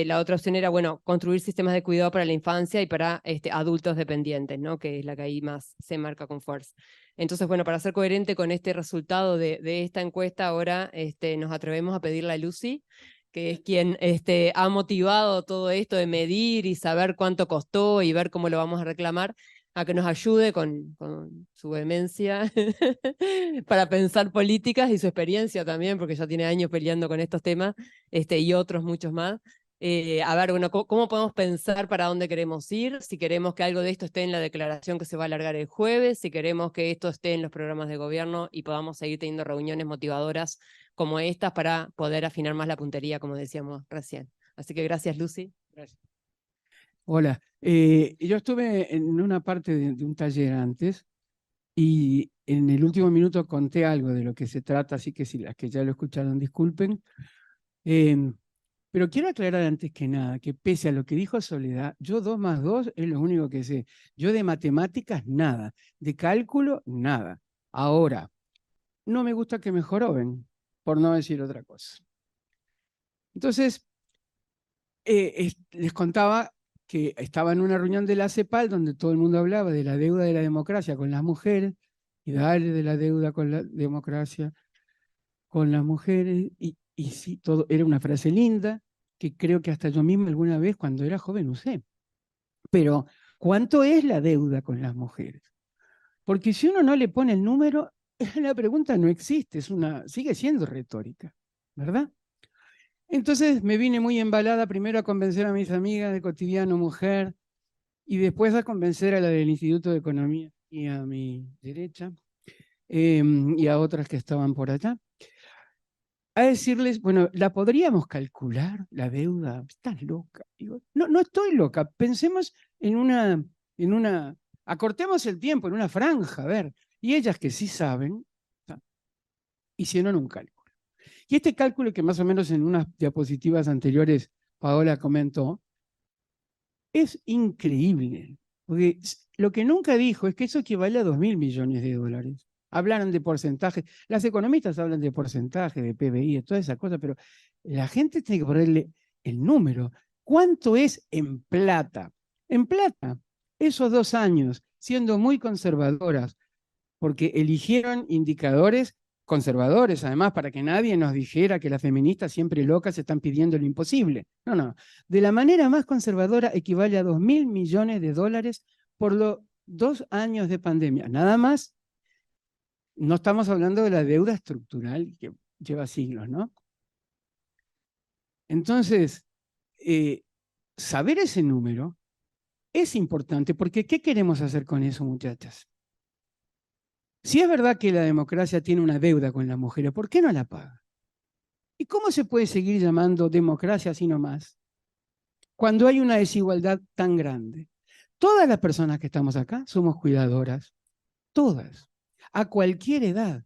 la otra opción era, bueno, construir sistemas de cuidado para la infancia y para adultos dependientes, ¿no?, que es la que ahí más se marca con fuerza. Entonces, bueno, para ser coherente con este resultado de esta encuesta, ahora nos atrevemos a pedirle a Lucy que es quien ha motivado todo esto de medir y saber cuánto costó y ver cómo lo vamos a reclamar, a que nos ayude con su vehemencia para pensar políticas y su experiencia también, porque ya tiene años peleando con estos temas y otros muchos más. A ver, bueno, ¿cómo podemos pensar para dónde queremos ir? Si queremos que algo de esto esté en la declaración que se va a alargar el jueves, si queremos que esto esté en los programas de gobierno y podamos seguir teniendo reuniones motivadoras como estas para poder afinar más la puntería, como decíamos recién. Así que gracias, Lucy. Gracias. Hola, yo estuve en una parte de un taller antes y en el último minuto conté algo de lo que se trata, así que si las que ya lo escucharon, disculpen. Pero quiero aclarar antes que nada que pese a lo que dijo Soledad, yo 2 más 2 es lo único que sé. Yo de matemáticas, nada. De cálculo, nada. Ahora, no me gusta que me joroben, por no decir otra cosa. Entonces, les contaba que estaba en una reunión de la CEPAL donde todo el mundo hablaba de la deuda de la democracia con las mujeres y dale de la deuda con la democracia con las mujeres y sí, todo era una frase linda que creo que hasta yo mismo alguna vez cuando era joven usé. Pero, ¿cuánto es la deuda con las mujeres? Porque si uno no le pone el número, la pregunta no existe, sigue siendo retórica, ¿verdad? Entonces me vine muy embalada primero a convencer a mis amigas de Cotidiano Mujer y después a convencer a la del Instituto de Economía y a mi derecha y a otras que estaban por allá. A decirles, bueno, ¿la podríamos calcular, la deuda? ¿Estás loca? Digo, no estoy loca. Pensemos acortemos el tiempo en una franja, a ver. Y ellas que sí saben, hicieron un cálculo. Y este cálculo que más o menos en unas diapositivas anteriores Paola comentó, es increíble. Porque lo que nunca dijo es que eso equivale a 2.000 millones de dólares. Hablaron de porcentajes. Las economistas hablan de porcentaje, de PBI, de toda esa cosa, pero la gente tiene que ponerle el número. ¿Cuánto es en plata? En plata, esos 2 años, siendo muy conservadoras, porque eligieron indicadores conservadores, además, para que nadie nos dijera que las feministas siempre locas están pidiendo lo imposible. No. De la manera más conservadora equivale a 2.000 millones de dólares por los 2 años de pandemia. Nada más. No estamos hablando de la deuda estructural que lleva siglos, ¿no? Entonces, saber ese número es importante porque ¿qué queremos hacer con eso, muchachas? Si es verdad que la democracia tiene una deuda con las mujeres, ¿por qué no la paga? ¿Y cómo se puede seguir llamando democracia así nomás? Cuando hay una desigualdad tan grande. Todas las personas que estamos acá somos cuidadoras, todas, a cualquier edad.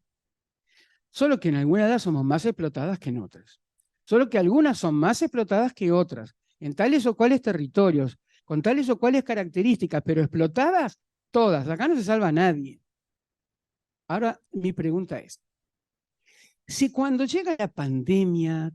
Solo que en alguna edad somos más explotadas que en otras. Solo que algunas son más explotadas que otras, en tales o cuales territorios, con tales o cuales características, pero explotadas todas. Acá no se salva a nadie. Ahora, mi pregunta es, si cuando llega la pandemia,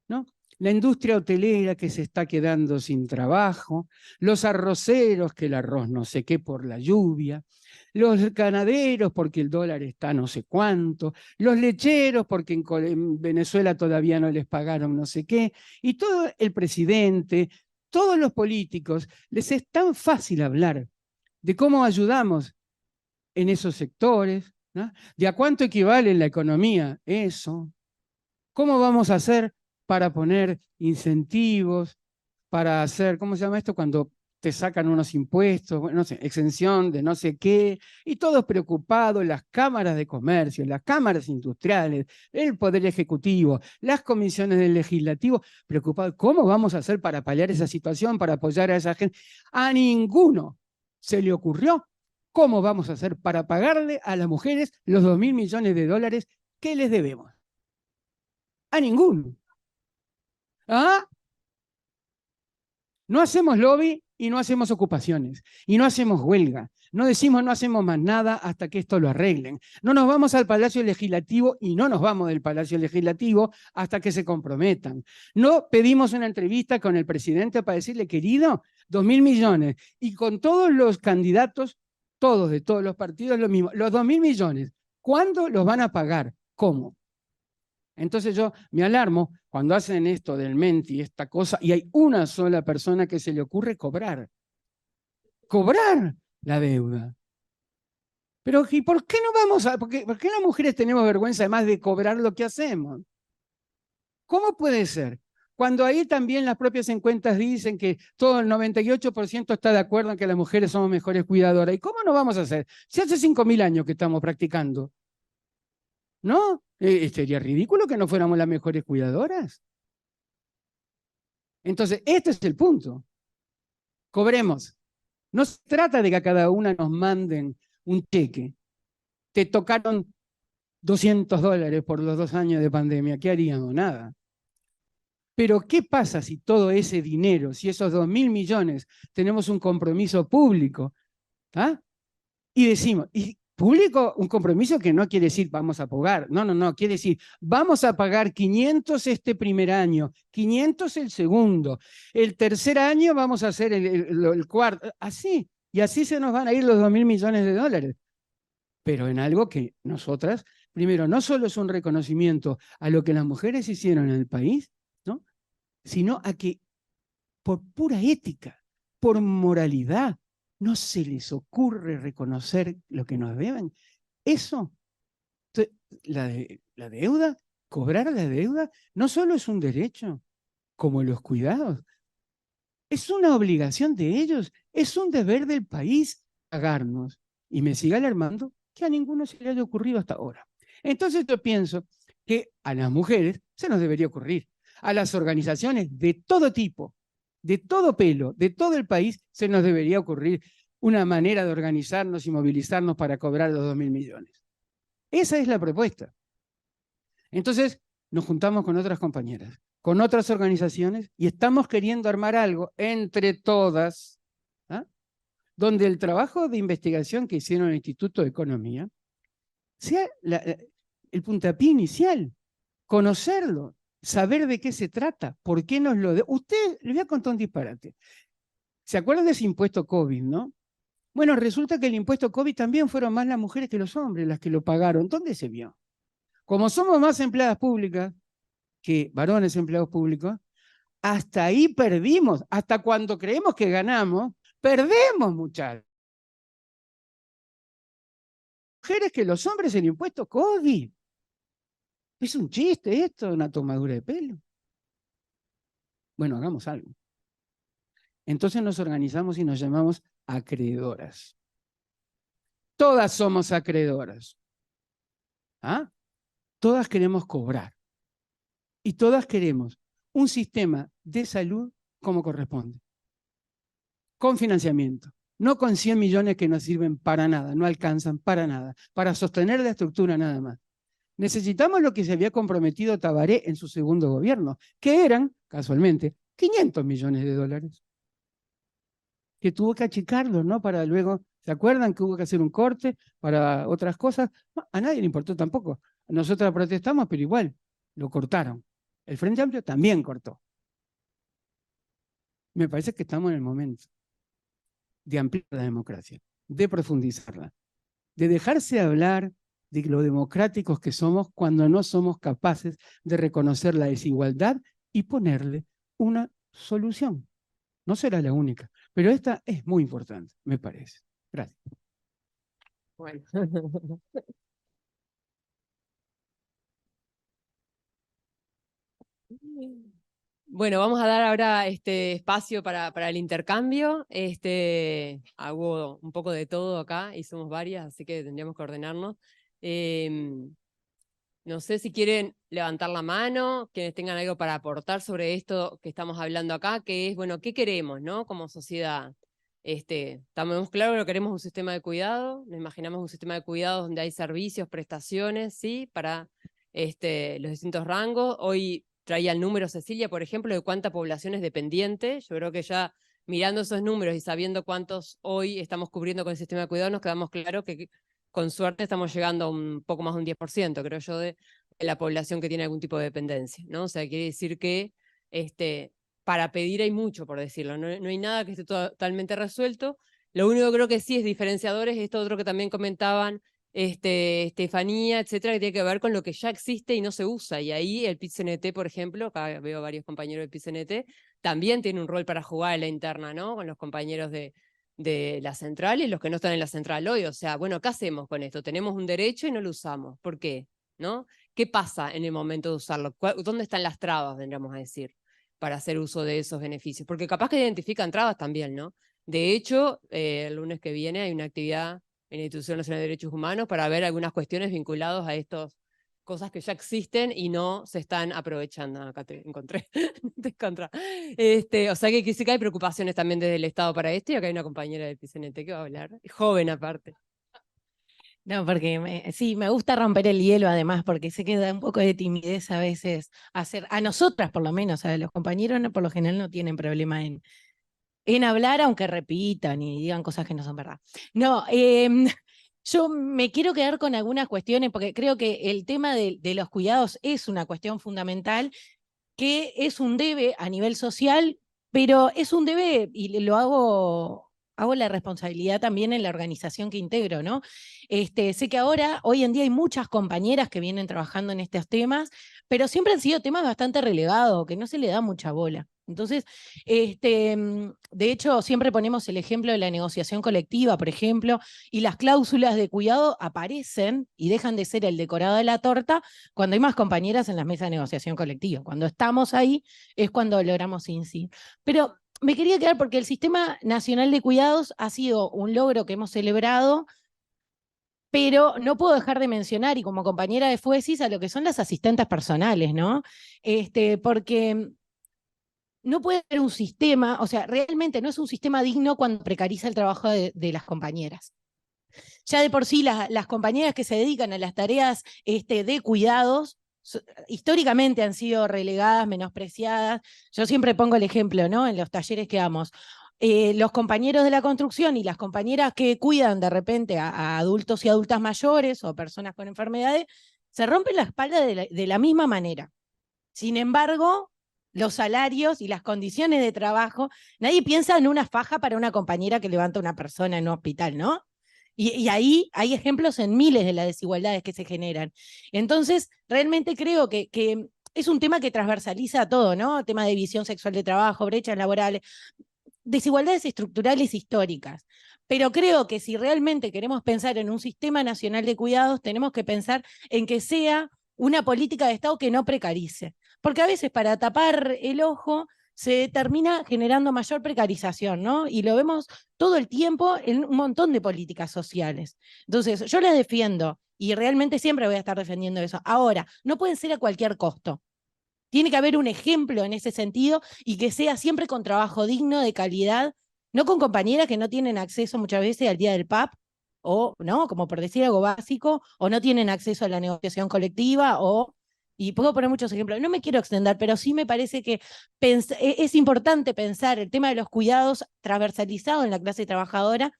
¿no? La industria hotelera que se está quedando sin trabajo, los arroceros que el arroz no sé qué por la lluvia, los ganaderos porque el dólar está no sé cuánto, los lecheros porque en Venezuela todavía no les pagaron no sé qué, y todo el presidente, todos los políticos, les es tan fácil hablar de cómo ayudamos en esos sectores, ¿no? De a cuánto equivale en la economía eso, cómo vamos a hacer para poner incentivos, para hacer, ¿cómo se llama esto? Cuando te sacan unos impuestos, bueno, no sé, exención de no sé qué, y todos preocupados, las cámaras de comercio, las cámaras industriales, el Poder Ejecutivo, las comisiones del Legislativo, preocupados, ¿cómo vamos a hacer para paliar esa situación, para apoyar a esa gente? A ninguno se le ocurrió cómo vamos a hacer para pagarle a las mujeres los 2.000 millones de dólares que les debemos. A ninguno. ¿Ah? No hacemos lobby y no hacemos ocupaciones, y no hacemos huelga. No decimos no hacemos más nada hasta que esto lo arreglen. No nos vamos al Palacio Legislativo y no nos vamos del Palacio Legislativo hasta que se comprometan. No pedimos una entrevista con el presidente para decirle, querido, 2.000 millones. Y con todos los candidatos, todos de todos los partidos, lo mismo. Los 2.000 millones, ¿cuándo los van a pagar? ¿Cómo? Entonces yo me alarmo cuando hacen esto del Menti, esta cosa, y hay una sola persona que se le ocurre cobrar. Cobrar la deuda. Pero ¿y por qué no vamos a...? ¿Por qué las mujeres tenemos vergüenza además de cobrar lo que hacemos? ¿Cómo puede ser? Cuando ahí también las propias encuestas dicen que todo el 98% está de acuerdo en que las mujeres somos mejores cuidadoras. ¿Y cómo no vamos a hacer? Si hace 5.000 años que estamos practicando. ¿No? Sería ridículo que no fuéramos las mejores cuidadoras. Entonces, este es el punto. Cobremos. No se trata de que a cada una nos manden un cheque. Te tocaron $200 por los 2 años de pandemia. ¿Qué haríamos? Nada. Pero ¿qué pasa si todo ese dinero, si esos 2.000 millones, tenemos un compromiso público? ¿Ah? Y decimos, y público, un compromiso que no quiere decir vamos a pagar, no, quiere decir vamos a pagar 500 este primer año, 500 el segundo, el tercer año vamos a hacer el cuarto, así, y así se nos van a ir los 2.000 millones de dólares. Pero en algo que nosotras, primero, no solo es un reconocimiento a lo que las mujeres hicieron en el país, ¿no? Sino a que por pura ética, por moralidad, no se les ocurre reconocer lo que nos deben. Eso, la deuda, cobrar la deuda, no solo es un derecho, como los cuidados, es una obligación de ellos, es un deber del país pagarnos. Y me sigue alarmando que a ninguno se le haya ocurrido hasta ahora. Entonces yo pienso que a las mujeres se nos debería ocurrir, a las organizaciones de todo tipo, de todo pelo, de todo el país, se nos debería ocurrir una manera de organizarnos y movilizarnos para cobrar los 2.000 millones. Esa es la propuesta. Entonces nos juntamos con otras compañeras, con otras organizaciones, y estamos queriendo armar algo entre todas, ¿ah? Donde el trabajo de investigación que hicieron en el Instituto de Economía sea el puntapié inicial, conocerlo, saber de qué se trata, por qué nos lo... Usted, le voy a contar un disparate. ¿Se acuerdan de ese impuesto COVID, no? Bueno, resulta que el impuesto COVID también fueron más las mujeres que los hombres las que lo pagaron. ¿Dónde se vio? Como somos más empleadas públicas que varones empleados públicos, hasta ahí perdimos. Hasta cuando creemos que ganamos, perdemos, muchachos. Mujeres que los hombres en impuesto COVID. ¿Es un chiste esto? ¿Una tomadura de pelo? Bueno, hagamos algo. Entonces nos organizamos y nos llamamos acreedoras. Todas somos acreedoras. ¿Ah? Todas queremos cobrar. Y todas queremos un sistema de salud como corresponde. Con financiamiento. No con 100 millones que no sirven para nada, no alcanzan para nada, para sostener la estructura nada más. Necesitamos lo que se había comprometido Tabaré en su segundo gobierno, que eran, casualmente, 500 millones de dólares. Que tuvo que achicarlo, ¿no? Para luego, ¿se acuerdan que hubo que hacer un corte para otras cosas? No, a nadie le importó tampoco. Nosotros protestamos, pero igual, lo cortaron. El Frente Amplio también cortó. Me parece que estamos en el momento de ampliar la democracia, de profundizarla, de dejarse hablar de lo democráticos que somos cuando no somos capaces de reconocer la desigualdad y ponerle una solución. No será la única, pero esta es muy importante, me parece. Gracias. Bueno. Bueno, vamos a dar ahora este espacio para el intercambio. Hago un poco de todo acá y somos varias, así que tendríamos que ordenarnos. No sé si quieren levantar la mano, quienes tengan algo para aportar sobre esto que estamos hablando acá, que es, bueno, ¿qué queremos, no? Como sociedad. Estamos claros que lo queremos un sistema de cuidado, nos imaginamos un sistema de cuidado donde hay servicios, prestaciones, ¿sí? Para los distintos rangos. Hoy traía el número Cecilia, por ejemplo, de cuánta población es dependiente. Yo creo que ya mirando esos números y sabiendo cuántos hoy estamos cubriendo con el sistema de cuidado, nos quedamos claros que con suerte estamos llegando a un poco más de un 10%, creo yo, de la población que tiene algún tipo de dependencia, ¿no? O sea, quiere decir que para pedir hay mucho, por decirlo, no hay nada que esté totalmente resuelto. Lo único que creo que sí es diferenciador es esto otro que también comentaban Estefanía, etcétera, que tiene que ver con lo que ya existe y no se usa. Y ahí el PIT-CNT, por ejemplo, acá veo varios compañeros del PIT-CNT, también tiene un rol para jugar en la interna, ¿no? Con los compañeros de la central y los que no están en la central hoy. O sea, bueno, ¿qué hacemos con esto? Tenemos un derecho y no lo usamos. ¿Por qué? ¿No? ¿Qué pasa en el momento de usarlo? ¿Dónde están las trabas, vendríamos a decir, para hacer uso de esos beneficios? Porque capaz que identifican trabas también, ¿no? De hecho, el lunes que viene hay una actividad en la Institución Nacional de Derechos Humanos para ver algunas cuestiones vinculadas a estas cosas que ya existen y no se están aprovechando. Acá te encontré. Te encontré. O sea que sí que hay preocupaciones también desde el Estado para esto, y acá hay una compañera del PCNT que va a hablar, joven aparte. No, porque sí, me gusta romper el hielo además, porque sé que da un poco de timidez a veces hacer, a nosotras por lo menos, a los compañeros por lo general no tienen problema en hablar, aunque repitan y digan cosas que no son verdad. No, yo me quiero quedar con algunas cuestiones, porque creo que el tema de los cuidados es una cuestión fundamental, que es un debe a nivel social, pero es un debe, y lo hago la responsabilidad también en la organización que integro, ¿no? Sé que ahora, hoy en día hay muchas compañeras que vienen trabajando en estos temas, pero siempre han sido temas bastante relegados, que no se le da mucha bola. Entonces, de hecho, siempre ponemos el ejemplo de la negociación colectiva, por ejemplo, y las cláusulas de cuidado aparecen y dejan de ser el decorado de la torta cuando hay más compañeras en las mesas de negociación colectiva. Cuando estamos ahí es cuando logramos incidir. Pero me quería quedar porque el Sistema Nacional de Cuidados ha sido un logro que hemos celebrado, pero no puedo dejar de mencionar, y como compañera de FUESIS, a lo que son las asistentes personales, ¿no? Porque no puede haber un sistema, o sea, realmente no es un sistema digno cuando precariza el trabajo de las compañeras. Ya de por sí las compañeras que se dedican a las tareas de cuidados históricamente han sido relegadas, menospreciadas. Yo siempre pongo el ejemplo, ¿no? En los talleres que damos. Los compañeros de la construcción y las compañeras que cuidan de repente a adultos y adultas mayores o personas con enfermedades, se rompen la espalda de la misma manera. Sin embargo, los salarios y las condiciones de trabajo, nadie piensa en una faja para una compañera que levanta a una persona en un hospital, ¿no? Y ahí hay ejemplos en miles de las desigualdades que se generan. Entonces, realmente creo que es un tema que transversaliza a todo, ¿no? Tema de división sexual de trabajo, brechas laborales, desigualdades estructurales históricas. Pero creo que si realmente queremos pensar en un sistema nacional de cuidados, tenemos que pensar en que sea una política de Estado que no precarice. Porque a veces para tapar el ojo se termina generando mayor precarización, ¿no? Y lo vemos todo el tiempo en un montón de políticas sociales. Entonces, yo las defiendo y realmente siempre voy a estar defendiendo eso. Ahora, no pueden ser a cualquier costo. Tiene que haber un ejemplo en ese sentido y que sea siempre con trabajo digno, de calidad, no con compañeras que no tienen acceso muchas veces al día del PAP, o, ¿no? Como por decir algo básico, o no tienen acceso a la negociación colectiva, y puedo poner muchos ejemplos. No me quiero extender, pero sí me parece que es importante pensar el tema de los cuidados transversalizado en la clase trabajadora,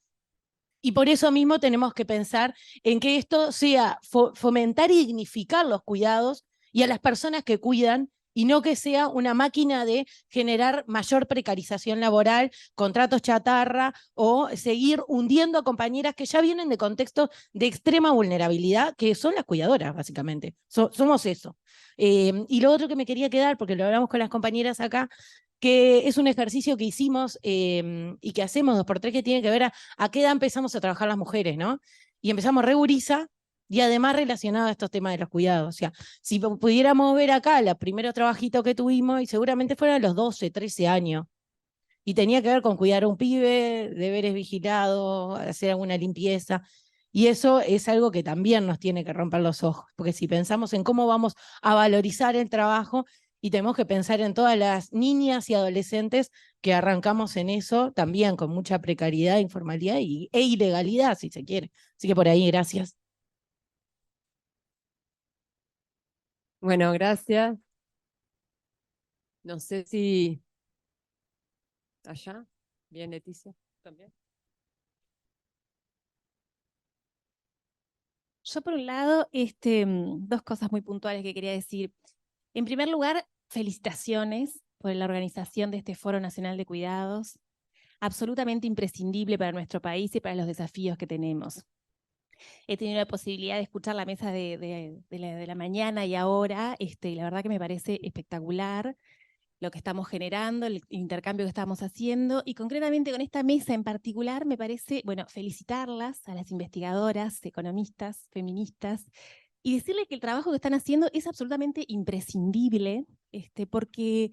y por eso mismo tenemos que pensar en que esto sea fomentar y dignificar los cuidados y a las personas que cuidan, y no que sea una máquina de generar mayor precarización laboral, contratos chatarra, o seguir hundiendo a compañeras que ya vienen de contextos de extrema vulnerabilidad, que son las cuidadoras, básicamente. Somos eso. Y lo otro que me quería quedar, porque lo hablamos con las compañeras acá, que es un ejercicio que hicimos y que hacemos 2x3, que tiene que ver a qué edad empezamos a trabajar las mujeres, ¿no? Y empezamos re gurisa, y además relacionado a estos temas de los cuidados. O sea, si pudiéramos ver acá los primeros trabajitos que tuvimos, y seguramente fueron a los 12, 13 años, y tenía que ver con cuidar a un pibe, deberes vigilados, hacer alguna limpieza. Y eso es algo que también nos tiene que romper los ojos, porque si pensamos en cómo vamos a valorizar el trabajo, y tenemos que pensar en todas las niñas y adolescentes que arrancamos en eso, también con mucha precariedad, informalidad e ilegalidad, si se quiere. Así que por ahí, gracias. Bueno, gracias. No sé si allá. Bien, Leticia, también. Yo por un lado, dos cosas muy puntuales que quería decir. En primer lugar, felicitaciones por la organización de este Foro Nacional de Cuidados, absolutamente imprescindible para nuestro país y para los desafíos que tenemos. He tenido la posibilidad de escuchar la mesa de la mañana y ahora, la verdad que me parece espectacular lo que estamos generando, el intercambio que estamos haciendo, y concretamente con esta mesa en particular me parece, bueno, felicitarlas a las investigadoras, economistas, feministas, y decirle que el trabajo que están haciendo es absolutamente imprescindible, porque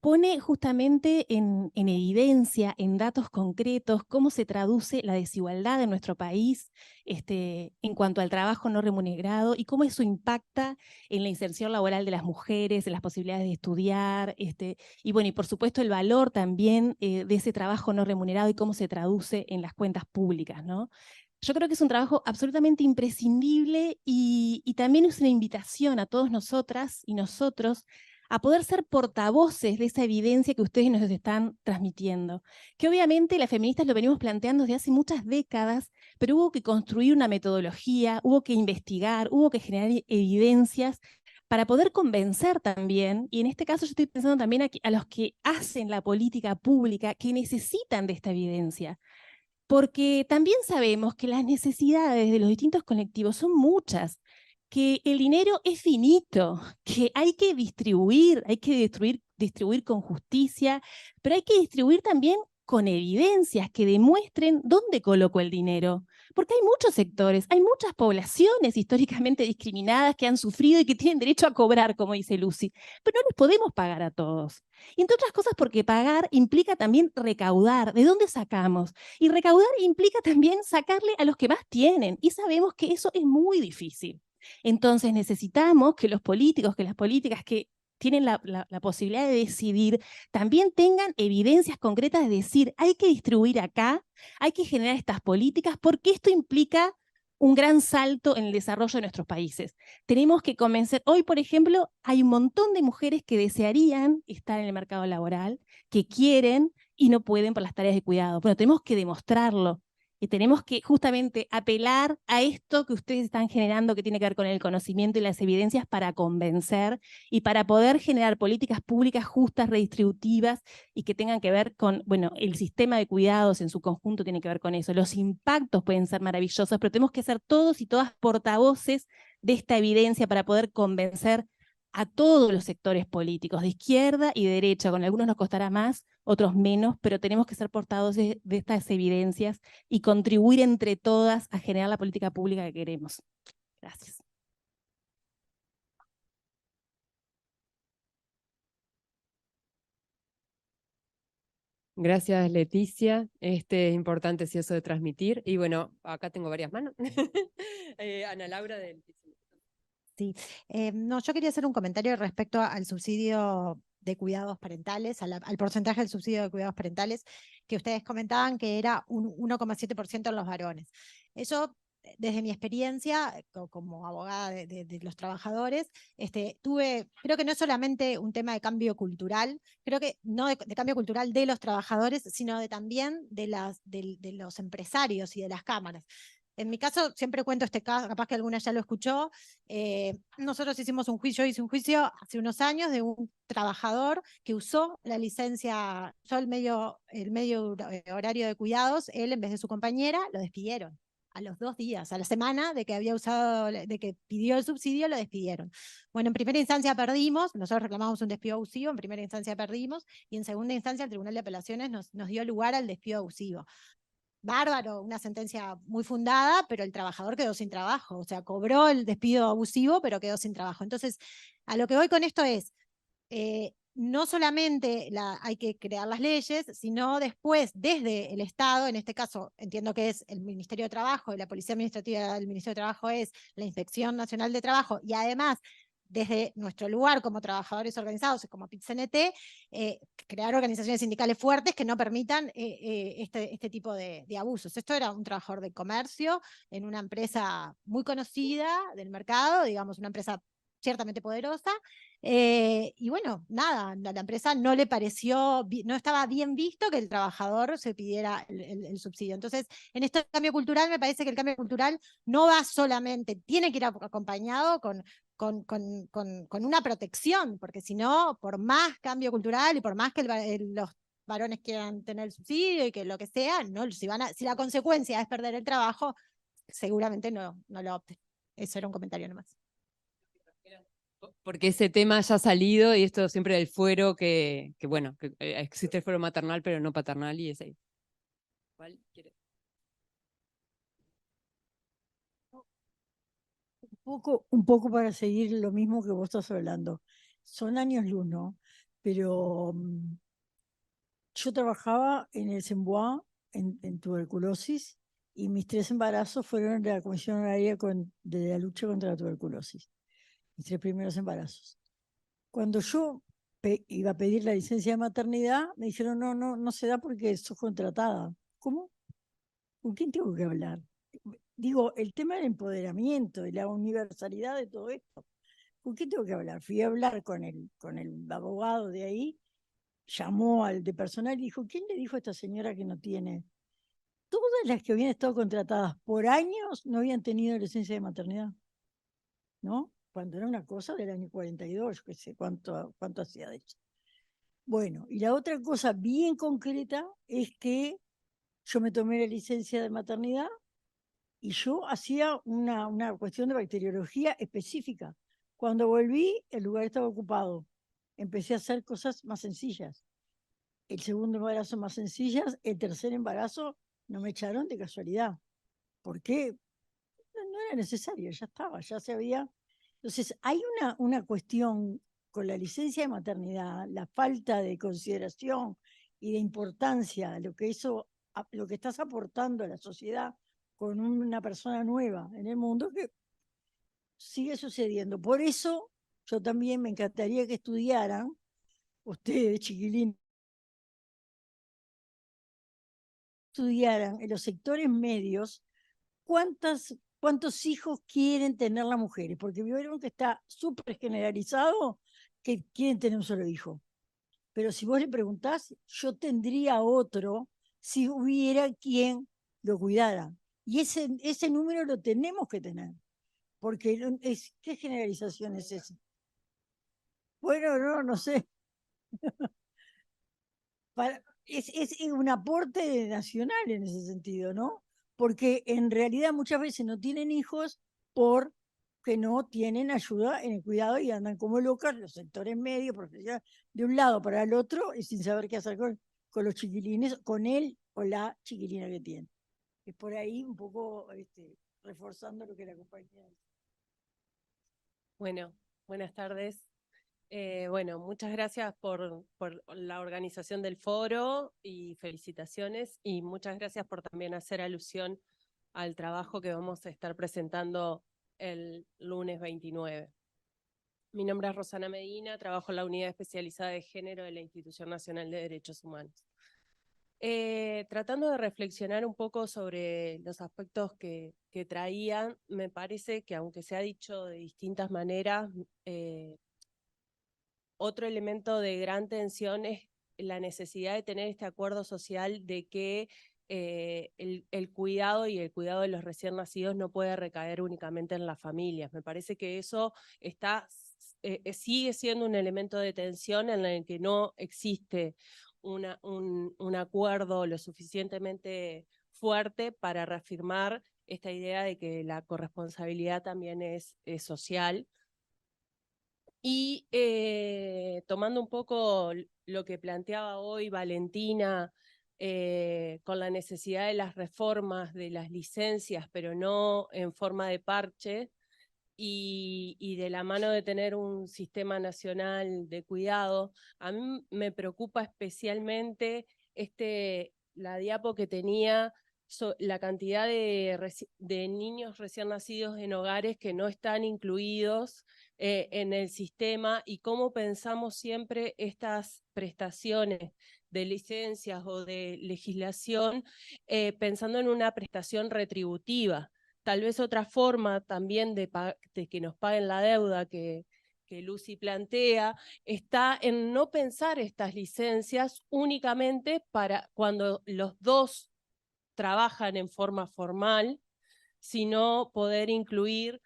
pone justamente en evidencia, en datos concretos, cómo se traduce la desigualdad en nuestro país en cuanto al trabajo no remunerado y cómo eso impacta en la inserción laboral de las mujeres, en las posibilidades de estudiar, y bueno, y por supuesto el valor también de ese trabajo no remunerado y cómo se traduce en las cuentas públicas, ¿no? Yo creo que es un trabajo absolutamente imprescindible y también es una invitación a todos nosotras y nosotros a poder ser portavoces de esa evidencia que ustedes nos están transmitiendo. Que obviamente las feministas lo venimos planteando desde hace muchas décadas, pero hubo que construir una metodología, hubo que investigar, hubo que generar evidencias para poder convencer también, y en este caso yo estoy pensando también a los que hacen la política pública, que necesitan de esta evidencia. Porque también sabemos que las necesidades de los distintos colectivos son muchas, que el dinero es finito, que hay que distribuir con justicia, pero hay que distribuir también con evidencias que demuestren dónde colocó el dinero. Porque hay muchos sectores, hay muchas poblaciones históricamente discriminadas que han sufrido y que tienen derecho a cobrar, como dice Lucy, pero no les podemos pagar a todos. Y entre otras cosas porque pagar implica también recaudar. ¿De dónde sacamos? Y recaudar implica también sacarle a los que más tienen, y sabemos que eso es muy difícil. Entonces necesitamos que los políticos, que las políticas que tienen la posibilidad de decidir, también tengan evidencias concretas de decir, hay que distribuir acá, hay que generar estas políticas, porque esto implica un gran salto en el desarrollo de nuestros países. Tenemos que convencer, hoy por ejemplo, hay un montón de mujeres que desearían estar en el mercado laboral, que quieren y no pueden por las tareas de cuidado. Bueno, tenemos que demostrarlo. Y tenemos que justamente apelar a esto que ustedes están generando, que tiene que ver con el conocimiento y las evidencias, para convencer y para poder generar políticas públicas justas, redistributivas, y que tengan que ver con, bueno, el sistema de cuidados en su conjunto tiene que ver con eso. Los impactos pueden ser maravillosos, pero tenemos que ser todos y todas portavoces de esta evidencia para poder convencer a todos los sectores políticos, de izquierda y de derecha. Con algunos nos costará más, otros menos, pero tenemos que ser portavoces de estas evidencias y contribuir entre todas a generar la política pública que queremos. Gracias. Gracias, Leticia. Es importante sí, eso de transmitir. Y bueno, acá tengo varias manos. Ana Laura del... Sí, no, yo quería hacer un comentario respecto al subsidio de cuidados parentales, al porcentaje del subsidio de cuidados parentales, que ustedes comentaban que era un 1,7% en los varones. Eso, desde mi experiencia como abogada de los trabajadores, creo que no es solamente un tema de cambio cultural, creo que no de cambio cultural de los trabajadores, sino también de los empresarios y de las cámaras. En mi caso, siempre cuento este caso, capaz que alguna ya lo escuchó. Nosotros hice un juicio hace unos años de un trabajador que usó la licencia, usó el medio horario de cuidados, él en vez de su compañera, lo despidieron. A los 2 días, a la semana de que pidió el subsidio, lo despidieron. Bueno, en primera instancia perdimos, nosotros reclamamos un despido abusivo, en primera instancia perdimos, y en segunda instancia el Tribunal de Apelaciones nos dio lugar al despido abusivo. Bárbaro, una sentencia muy fundada, pero el trabajador quedó sin trabajo, o sea, cobró el despido abusivo, pero quedó sin trabajo. Entonces, a lo que voy con esto es, no solamente hay que crear las leyes, sino después, desde el Estado, en este caso entiendo que es el Ministerio de Trabajo, y la Policía Administrativa del Ministerio de Trabajo es la Inspección Nacional de Trabajo, y además desde nuestro lugar como trabajadores organizados, como PIT-CNT, crear organizaciones sindicales fuertes que no permitan este tipo de abusos. Esto era un trabajador de comercio en una empresa muy conocida del mercado, digamos una empresa ciertamente poderosa, y bueno, nada, la empresa no le pareció, no estaba bien visto que el trabajador se pidiera el subsidio. Entonces, en este cambio cultural, me parece que el cambio cultural no va solamente, tiene que ir acompañado con una protección, porque si no, por más cambio cultural y por más que los varones quieran tener el subsidio y que lo que sea, no, si la consecuencia es perder el trabajo, seguramente no lo opten. Eso era un comentario nomás. Porque ese tema ya ha salido y esto siempre del fuero bueno, que existe el fuero maternal pero no paternal y es ahí. ¿Cuál quiere? Un poco para seguir lo mismo que vos estás hablando. Son años luz, ¿no? Pero yo trabajaba en el Sembois en tuberculosis y mis 3 embarazos fueron de la Comisión Honoraria de la lucha contra la tuberculosis. Mis 3 primeros embarazos. Cuando yo iba a pedir la licencia de maternidad, me dijeron, no se da porque sos contratada. ¿Cómo? ¿Con quién tengo que hablar? Digo, el tema del empoderamiento, de la universalidad de todo esto. ¿Con quién tengo que hablar? Fui a hablar con el abogado de ahí, llamó al de personal y dijo, ¿quién le dijo a esta señora que no tiene? Todas las que habían estado contratadas por años no habían tenido licencia de maternidad, ¿no? Cuando era una cosa del año 42, yo qué sé cuánto hacía de eso. Bueno, y la otra cosa bien concreta es que yo me tomé la licencia de maternidad y yo hacía una cuestión de bacteriología específica. Cuando volví, el lugar estaba ocupado. Empecé a hacer cosas más sencillas. El segundo embarazo más sencillas, el tercer embarazo no me echaron de casualidad. ¿Por qué? No era necesario, ya estaba, ya se había. Entonces, hay una cuestión con la licencia de maternidad, la falta de consideración y de importancia a lo que estás aportando a la sociedad con una persona nueva en el mundo, que sigue sucediendo. Por eso, yo también me encantaría que estudiaran, ustedes, chiquilines, estudiaran en los sectores medios cuántos hijos quieren tener las mujeres, porque vieron que está súper generalizado que quieren tener un solo hijo. Pero si vos le preguntás, yo tendría otro si hubiera quien lo cuidara. Y ese número lo tenemos que tener, porque ¿qué generalización es esa? Bueno, no sé. Es un aporte nacional en ese sentido, ¿no? Porque en realidad muchas veces no tienen hijos porque no tienen ayuda en el cuidado y andan como locas los sectores medios, profesionales, de un lado para el otro y sin saber qué hacer con los chiquilines, con él o la chiquilina que tiene. Es por ahí un poco reforzando lo que la compañía dice. Bueno, buenas tardes. Bueno, muchas gracias por la organización del foro y felicitaciones, y muchas gracias por también hacer alusión al trabajo que vamos a estar presentando el lunes 29. Mi nombre es Rosana Medina, trabajo en la Unidad Especializada de Género de la Institución Nacional de Derechos Humanos. Tratando de reflexionar un poco sobre los aspectos que traían, me parece que aunque se ha dicho de distintas maneras, otro elemento de gran tensión es la necesidad de tener este acuerdo social de que el cuidado y el cuidado de los recién nacidos no puede recaer únicamente en las familias. Me parece que eso sigue siendo un elemento de tensión en el que no existe un acuerdo lo suficientemente fuerte para reafirmar esta idea de que la corresponsabilidad también es social. Y tomando un poco lo que planteaba hoy Valentina, con la necesidad de las reformas de las licencias, pero no en forma de parche, y de la mano de tener un sistema nacional de cuidado, a mí me preocupa especialmente la diapo que tenía la cantidad de niños recién nacidos en hogares que no están incluidos en el sistema, y cómo pensamos siempre estas prestaciones de licencias o de legislación pensando en una prestación retributiva. Tal vez otra forma también de que nos paguen la deuda que Lucy plantea está en no pensar estas licencias únicamente para cuando los dos trabajan en forma formal, sino poder incluir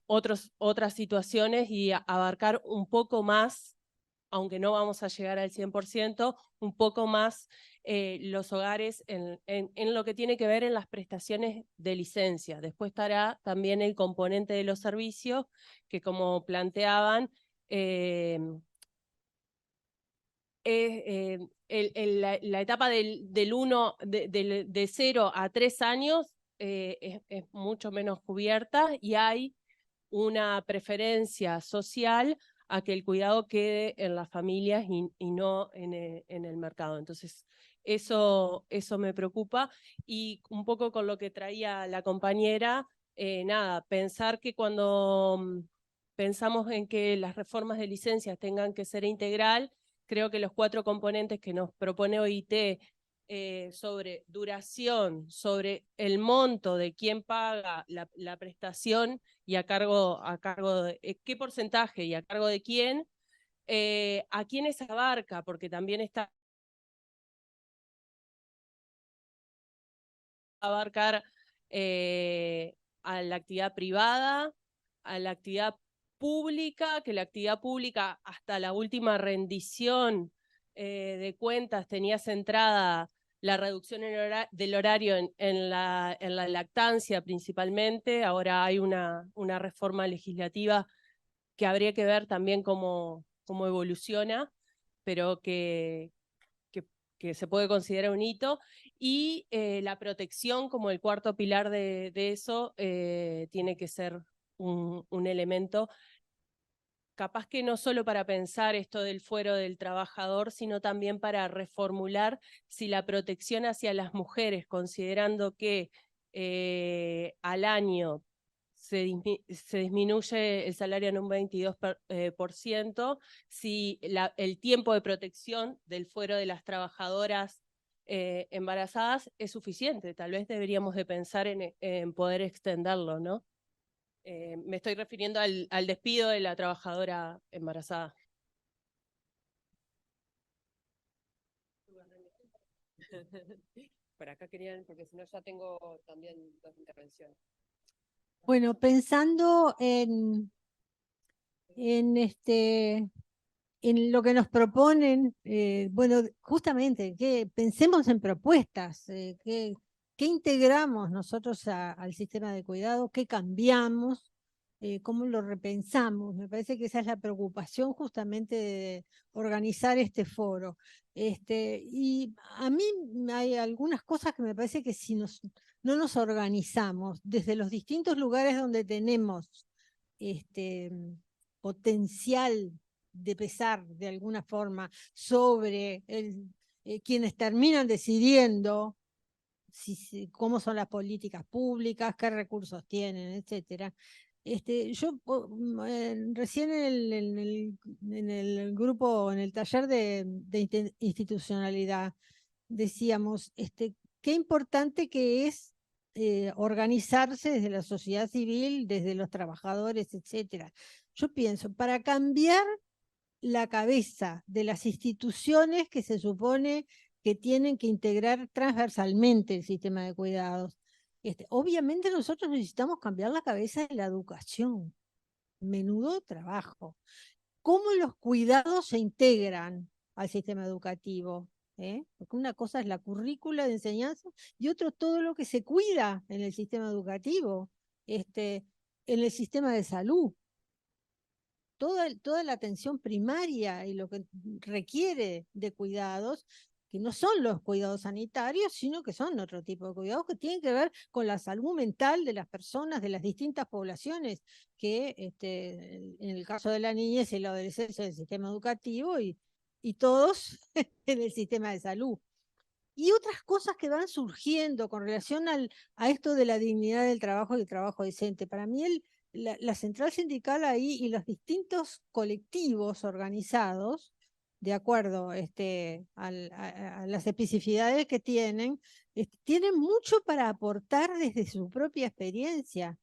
otras situaciones y abarcar un poco más aunque no vamos a llegar al 100%, un poco más los hogares en lo que tiene que ver en las prestaciones de licencia. Después estará también el componente de los servicios, que como planteaban, la etapa de 0 a 3 años es mucho menos cubierta, y hay una preferencia social a que el cuidado quede en las familias y no en el mercado. Entonces, eso me preocupa. Y un poco con lo que traía la compañera, nada, pensar que cuando pensamos en que las reformas de licencias tengan que ser integral, creo que los 4 componentes que nos propone OIT sobre duración, sobre el monto de quién paga la prestación y a cargo de qué porcentaje y a cargo de quién, a quiénes abarca, porque también está abarcar a la actividad privada, a la actividad pública, que la actividad pública hasta la última rendición de cuentas tenía centrada la reducción del horario en la lactancia principalmente. Ahora hay una reforma legislativa que habría que ver también cómo evoluciona, pero que se puede considerar un hito, y la protección como el cuarto pilar de eso tiene que ser un elemento, capaz que no solo para pensar esto del fuero del trabajador, sino también para reformular si la protección hacia las mujeres, considerando que al año se disminuye el salario en un 22%, si el tiempo de protección del fuero de las trabajadoras embarazadas es suficiente. Tal vez deberíamos de pensar en poder extenderlo, ¿no? Me estoy refiriendo al despido de la trabajadora embarazada. Por acá querían, porque si no ya tengo también 2 intervenciones. Bueno, pensando en lo que nos proponen, bueno, justamente, que pensemos en propuestas, ¿qué integramos nosotros al sistema de cuidado? ¿Qué cambiamos? ¿Cómo lo repensamos? Me parece que esa es la preocupación justamente de organizar este foro. Y a mí hay algunas cosas que me parece que si no nos organizamos desde los distintos lugares donde tenemos potencial de pesar de alguna forma sobre quienes terminan decidiendo cómo son las políticas públicas, qué recursos tienen, etcétera. Yo recién en el grupo, en el taller de institucionalidad, decíamos qué importante que es organizarse desde la sociedad civil, desde los trabajadores, etcétera. Yo pienso, para cambiar la cabeza de las instituciones que se supone que tienen que integrar transversalmente el sistema de cuidados, obviamente nosotros necesitamos cambiar la cabeza de la educación. Menudo trabajo. ¿Cómo los cuidados se integran al sistema educativo? Porque una cosa es la currícula de enseñanza y otro todo lo que se cuida en el sistema educativo, en el sistema de salud. Toda la atención primaria y lo que requiere de cuidados, que no son los cuidados sanitarios, sino que son otro tipo de cuidados que tienen que ver con la salud mental de las personas, de las distintas poblaciones, que en el caso de la niñez y la adolescencia del sistema educativo y todos en el sistema de salud. Y otras cosas que van surgiendo con relación a esto de la dignidad del trabajo y el trabajo decente. Para mí la central sindical ahí y los distintos colectivos organizados, de acuerdo a las especificidades que tienen mucho para aportar desde su propia experiencia.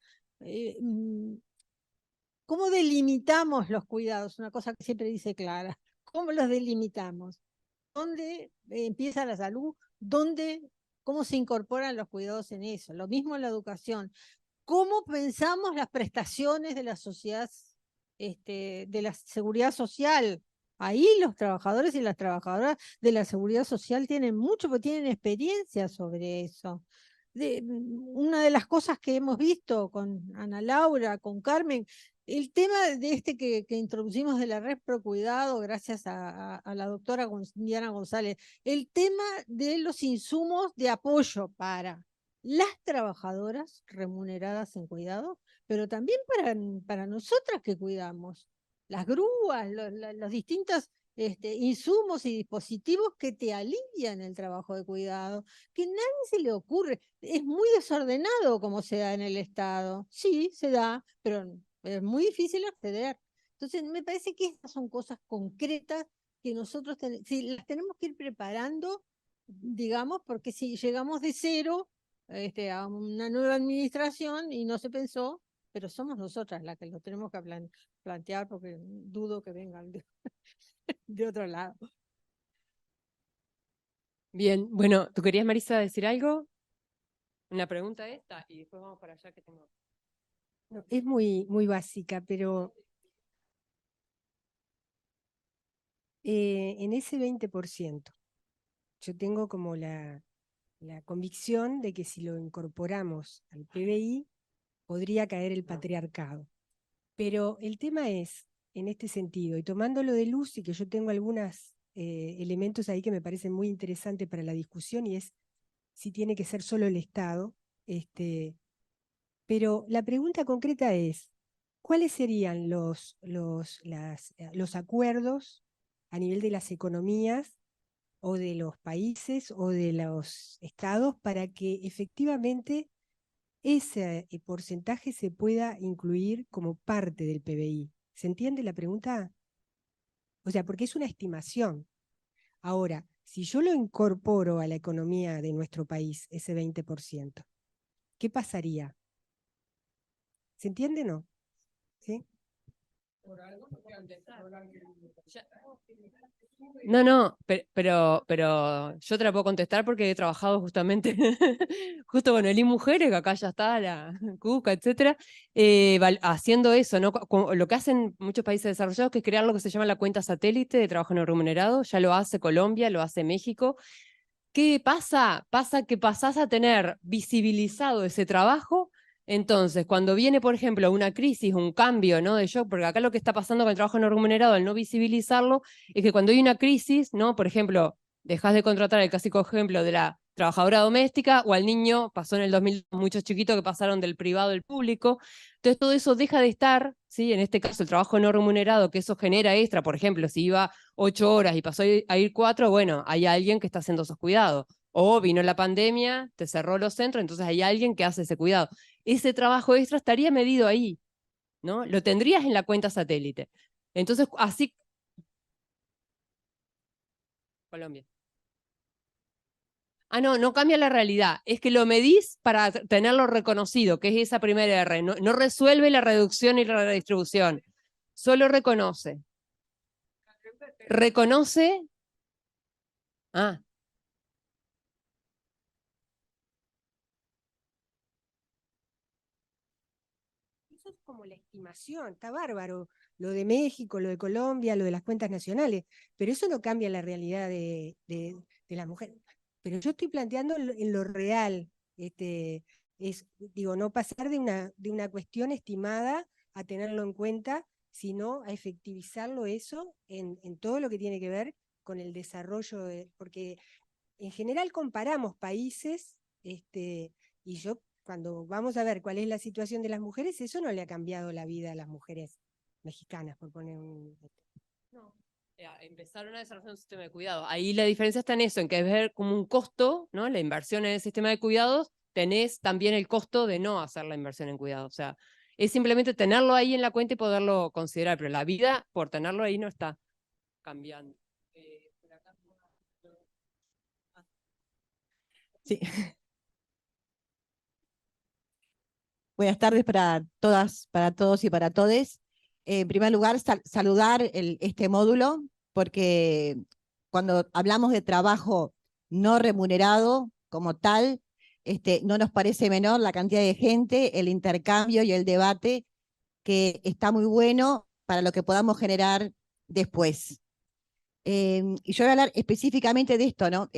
¿Cómo delimitamos los cuidados? Una cosa que siempre dice Clara. ¿Cómo los delimitamos? ¿Dónde empieza la salud? ¿Cómo se incorporan los cuidados en eso? Lo mismo en la educación. ¿Cómo pensamos las prestaciones de la sociedad, de la seguridad social Ahí los trabajadores y las trabajadoras de la seguridad social tienen mucho, porque tienen experiencia sobre eso. Una de las cosas que hemos visto con Ana Laura, con Carmen, el tema de que introducimos de la red Procuidado, gracias a la doctora Diana González, el tema de los insumos de apoyo para las trabajadoras remuneradas en cuidado, pero también para nosotras que cuidamos. Las grúas, los distintos insumos y dispositivos que te alivian el trabajo de cuidado, que nadie se le ocurre. Es muy desordenado como se da en el Estado. Sí, se da, pero es muy difícil acceder. Entonces, me parece que estas son cosas concretas que nosotros las tenemos que ir preparando, digamos, porque si llegamos de cero a una nueva administración y no se pensó, pero somos nosotras las que lo tenemos que plantear, porque dudo que vengan de otro lado. Bien, bueno, ¿tú querías, Marisa, decir algo? Una pregunta esta y después vamos para allá que tengo. No, es muy básica, pero en ese 20%, yo tengo como la convicción de que si lo incorporamos al PBI, podría caer el patriarcado. Pero el tema es, en este sentido, y tomándolo de luz, y que yo tengo algunos elementos ahí que me parecen muy interesantes para la discusión, y es si tiene que ser solo el Estado. Pero la pregunta concreta es, ¿cuáles serían los acuerdos a nivel de las economías o de los países o de los estados para que efectivamente ese porcentaje se pueda incluir como parte del PBI? ¿Se entiende la pregunta? O sea, porque es una estimación. Ahora, si yo lo incorporo a la economía de nuestro país, ese 20%, ¿qué pasaría? ¿Se entiende o no? ¿Sí? No, pero yo te la puedo contestar porque he trabajado justamente, justo con el I-Mujeres, que acá ya está la CUCA, etcétera, haciendo eso, ¿no? Lo que hacen muchos países desarrollados, que es crear lo que se llama la cuenta satélite de trabajo no remunerado. Ya lo hace Colombia, lo hace México. ¿Qué pasa? Pasa que pasás a tener visibilizado ese trabajo. Entonces, cuando viene, por ejemplo, una crisis, un cambio, ¿no? De shock, porque acá lo que está pasando con el trabajo no remunerado, al no visibilizarlo, es que cuando hay una crisis, ¿no? Por ejemplo, dejás de contratar el clásico ejemplo de la trabajadora doméstica, o al niño, pasó en el 2000, muchos chiquitos que pasaron del privado al público. Entonces, todo eso deja de estar, ¿sí? En este caso, el trabajo no remunerado, que eso genera extra, por ejemplo, si iba 8 horas y pasó a ir 4, bueno, hay alguien que está haciendo esos cuidados. O vino la pandemia, te cerró los centros, entonces hay alguien que hace ese cuidado. Ese trabajo extra estaría medido ahí, ¿no? Lo tendrías en la cuenta satélite. Entonces, así... Colombia. Ah, no cambia la realidad. Es que lo medís para tenerlo reconocido, que es esa primera R. No resuelve la reducción y la redistribución. Solo reconoce. Reconoce... Ah. Eso es como la estimación, está bárbaro. Lo de México, lo de Colombia, lo de las cuentas nacionales, pero eso no cambia la realidad de la mujer. Pero yo estoy planteando en lo real, digo, no pasar de una cuestión estimada a tenerlo en cuenta, sino a efectivizarlo eso en todo lo que tiene que ver con el desarrollo, porque en general comparamos países, y yo cuando vamos a ver cuál es la situación de las mujeres, eso no le ha cambiado la vida a las mujeres mexicanas, por poner un... No. Empezaron a desarrollar un sistema de cuidado. Ahí la diferencia está en eso, en que es ver como un costo, ¿no? La inversión en el sistema de cuidados, tenés también el costo de no hacer la inversión en cuidado. O sea, es simplemente tenerlo ahí en la cuenta y poderlo considerar, pero la vida, por tenerlo ahí, no está cambiando. Sí. Buenas tardes para todas, para todos y para todes. En primer lugar, saludar este módulo, porque cuando hablamos de trabajo no remunerado como tal, no nos parece menor la cantidad de gente, el intercambio y el debate, que está muy bueno para lo que podamos generar después. Y yo voy a hablar específicamente de esto, ¿no?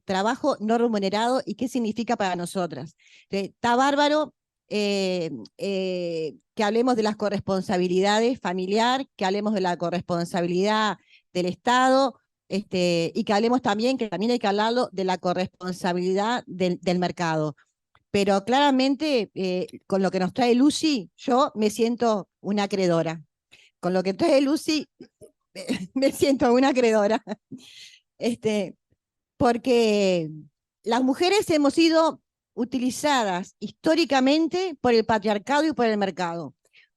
Trabajo no remunerado y qué significa para nosotras. Está bárbaro que hablemos de las corresponsabilidades familiar, que hablemos de la corresponsabilidad del Estado, y que hablemos también, que también hay que hablarlo de la corresponsabilidad del mercado. Pero claramente, con lo que nos trae Lucy, yo me siento una acreedora. Con lo que trae Lucy, me siento una acreedora. Porque las mujeres hemos sido utilizadas históricamente por el patriarcado y por el mercado.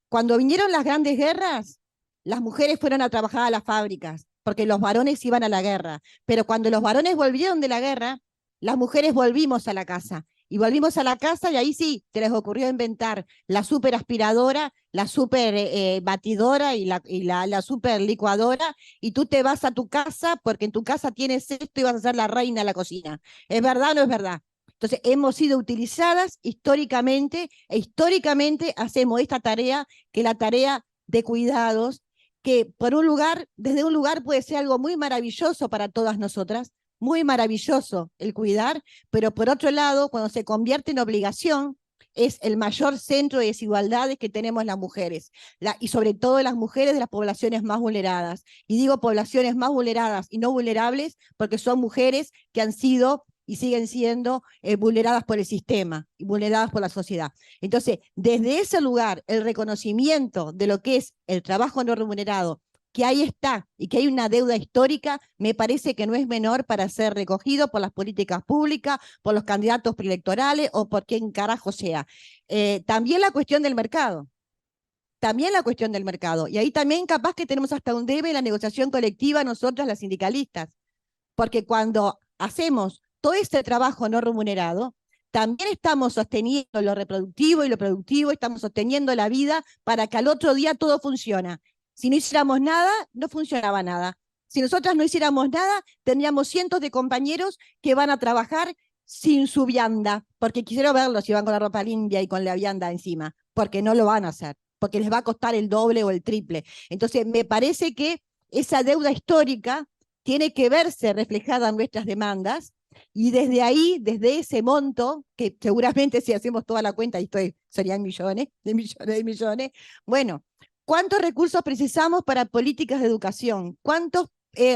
Cuando vinieron las grandes guerras, las mujeres fueron a trabajar a las fábricas, porque los varones iban a la guerra. Pero cuando los varones volvieron de la guerra, las mujeres volvimos a la casa. Y volvimos a la casa y ahí sí, se les ocurrió inventar la super aspiradora, la super batidora y la super licuadora, y tú te vas a tu casa porque en tu casa tienes esto y vas a ser la reina de la cocina. ¿Es verdad o no es verdad? Entonces, hemos sido utilizadas históricamente, e históricamente hacemos esta tarea, que es la tarea de cuidados, que por un lugar, desde un lugar puede ser algo muy maravilloso para todas nosotras, muy maravilloso el cuidar, pero por otro lado, cuando se convierte en obligación, es el mayor centro de desigualdades que tenemos las mujeres, y sobre todo las mujeres de las poblaciones más vulneradas. Y digo poblaciones más vulneradas y no vulnerables porque son mujeres que han sido y siguen siendo vulneradas por el sistema y vulneradas por la sociedad. Entonces, desde ese lugar, el reconocimiento de lo que es el trabajo no remunerado, que ahí está y que hay una deuda histórica, me parece que no es menor para ser recogido por las políticas públicas, por los candidatos preelectorales o por quien carajo sea. También la cuestión del mercado. También la cuestión del mercado. Y ahí también capaz que tenemos hasta un debe en la negociación colectiva nosotras las sindicalistas. Porque cuando hacemos todo este trabajo no remunerado, también estamos sosteniendo lo reproductivo y lo productivo, estamos sosteniendo la vida para que al otro día todo funcione. Si no hiciéramos nada, no funcionaba nada. Si nosotras no hiciéramos nada, tendríamos cientos de compañeros que van a trabajar sin su vianda, porque quisiera verlos si van con la ropa limpia y con la vianda encima, porque no lo van a hacer, porque les va a costar el doble o el triple. Entonces, me parece que esa deuda histórica tiene que verse reflejada en nuestras demandas, y desde ahí, desde ese monto, que seguramente si hacemos toda la cuenta, y serían millones, de millones, de millones, bueno, ¿cuántos recursos precisamos para políticas de educación? ¿Cuántos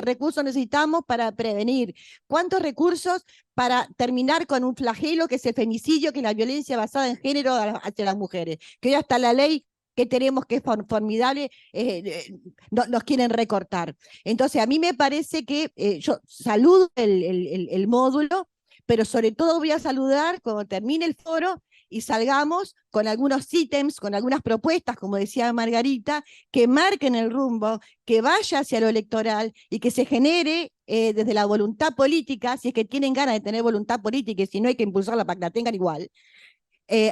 recursos necesitamos para prevenir? ¿Cuántos recursos para terminar con un flagelo que es el femicidio, que es la violencia basada en género hacia las mujeres? Que hoy hasta la ley que tenemos, que es formidable, nos quieren recortar. Entonces, a mí me parece que yo saludo el módulo, pero sobre todo voy a saludar cuando termine el foro y salgamos con algunos ítems, con algunas propuestas, como decía Margarita, que marquen el rumbo, que vaya hacia lo electoral y que se genere desde la voluntad política, si es que tienen ganas de tener voluntad política y si no hay que impulsarla para que la tengan igual,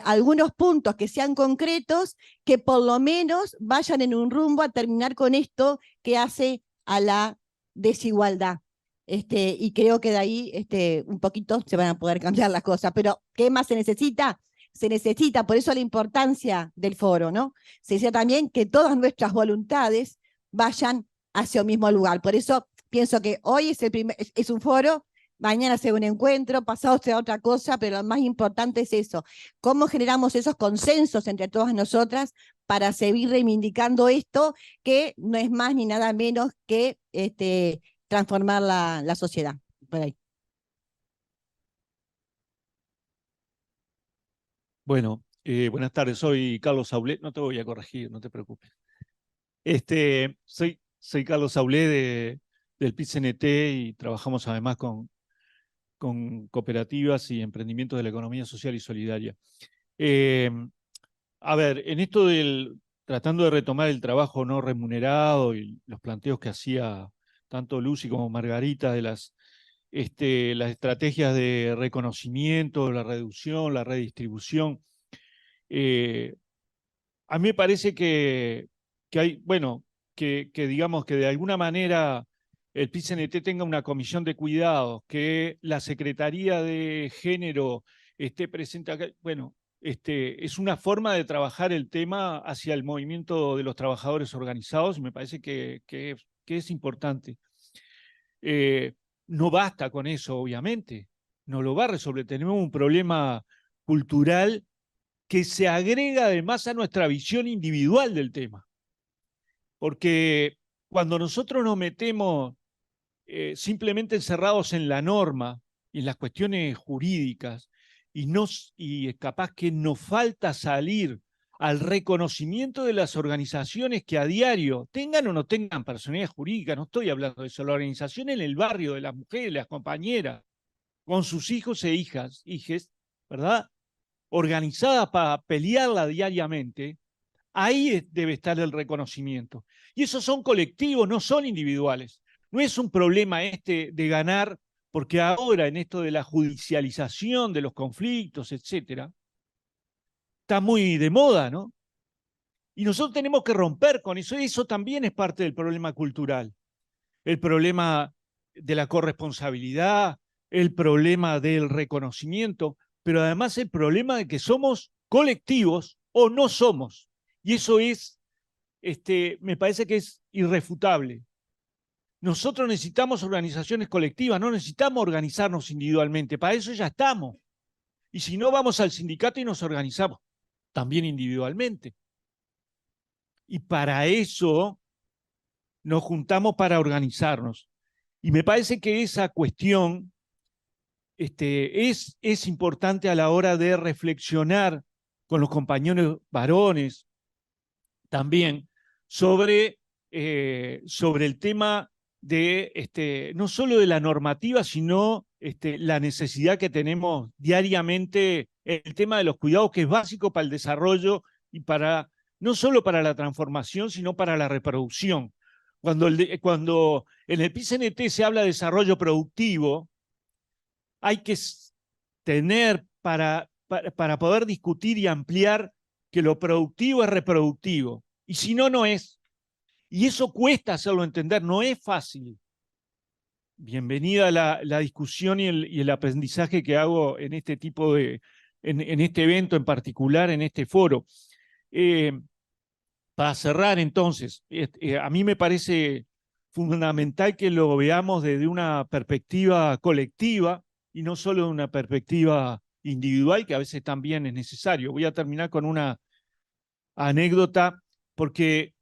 algunos puntos que sean concretos, que por lo menos vayan en un rumbo a terminar con esto que hace a la desigualdad. Y creo que de ahí un poquito se van a poder cambiar las cosas. Pero, ¿qué más se necesita? Se necesita, por eso la importancia del foro, ¿no? Se necesita también que todas nuestras voluntades vayan hacia el mismo lugar. Por eso pienso que hoy es un foro, mañana será un encuentro, pasado será otra cosa, pero lo más importante es eso. ¿Cómo generamos esos consensos entre todas nosotras para seguir reivindicando esto, que no es más ni nada menos que transformar la sociedad? Por ahí. Bueno, buenas tardes, soy Carlos Saulé, no te voy a corregir, no te preocupes. Soy Carlos Saulé del PIT-CNT y trabajamos además con cooperativas y emprendimientos de la economía social y solidaria. A ver, en esto tratando de retomar el trabajo no remunerado y los planteos que hacía tanto Lucy como Margarita de las estrategias de reconocimiento, la reducción, la redistribución, a mí me parece que hay, bueno, que digamos que de alguna manera el PIT-CNT tenga una comisión de cuidados, que la Secretaría de Género esté presente acá. Bueno, es una forma de trabajar el tema hacia el movimiento de los trabajadores organizados y me parece que es importante. No basta con eso, obviamente, no lo va a resolver. Tenemos un problema cultural que se agrega además a nuestra visión individual del tema. Porque cuando nosotros nos metemos simplemente encerrados en la norma y en las cuestiones jurídicas, y capaz que nos falta salir al reconocimiento de las organizaciones que a diario, tengan o no tengan personalidad jurídica, no estoy hablando de eso, la organización en el barrio de las mujeres, las compañeras, con sus hijos e hijes, ¿verdad? Organizada para pelearla diariamente, ahí debe estar el reconocimiento. Y esos son colectivos, no son individuales. No es un problema este de ganar, porque ahora en esto de la judicialización de los conflictos, etcétera, está muy de moda, ¿no? Y nosotros tenemos que romper con eso. Eso también es parte del problema cultural. El problema de la corresponsabilidad, el problema del reconocimiento, pero además el problema de que somos colectivos o no somos. Y eso es, me parece que es irrefutable. Nosotros necesitamos organizaciones colectivas, no necesitamos organizarnos individualmente, para eso ya estamos. Y si no, vamos al sindicato y nos organizamos también individualmente. Y para eso nos juntamos para organizarnos. Y me parece que esa cuestión es importante a la hora de reflexionar con los compañeros varones también sobre el tema de no solo de la normativa, sino la necesidad que tenemos diariamente, el tema de los cuidados, que es básico para el desarrollo y no solo para la transformación, sino para la reproducción. Cuando en el PICNT se habla de desarrollo productivo, hay que tener para poder discutir y ampliar que lo productivo es reproductivo, y si no, no es. Y eso cuesta hacerlo entender, no es fácil. Bienvenida la discusión y el aprendizaje que hago en este tipo en este evento en particular, en este foro. Para cerrar entonces, a mí me parece fundamental que lo veamos desde una perspectiva colectiva y no solo de una perspectiva individual, que a veces también es necesario. Voy a terminar con una anécdota, porque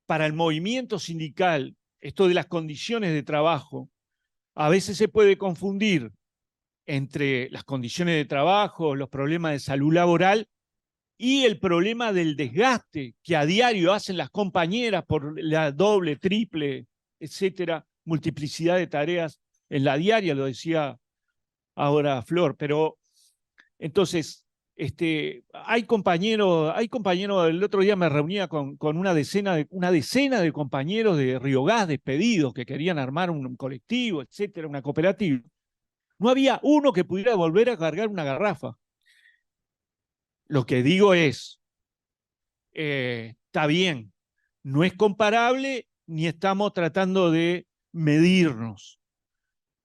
para el movimiento sindical, esto de las condiciones de trabajo, a veces se puede confundir entre las condiciones de trabajo, los problemas de salud laboral y el problema del desgaste que a diario hacen las compañeras por la doble, triple, etcétera, multiplicidad de tareas en la diaria, lo decía ahora Flor. Pero entonces, hay compañeros, el otro día me reunía con una decena de compañeros de Riogás despedidos que querían armar un colectivo, etcétera, una cooperativa. No había uno que pudiera volver a cargar una garrafa. Lo que digo es, está bien, no es comparable ni estamos tratando de medirnos.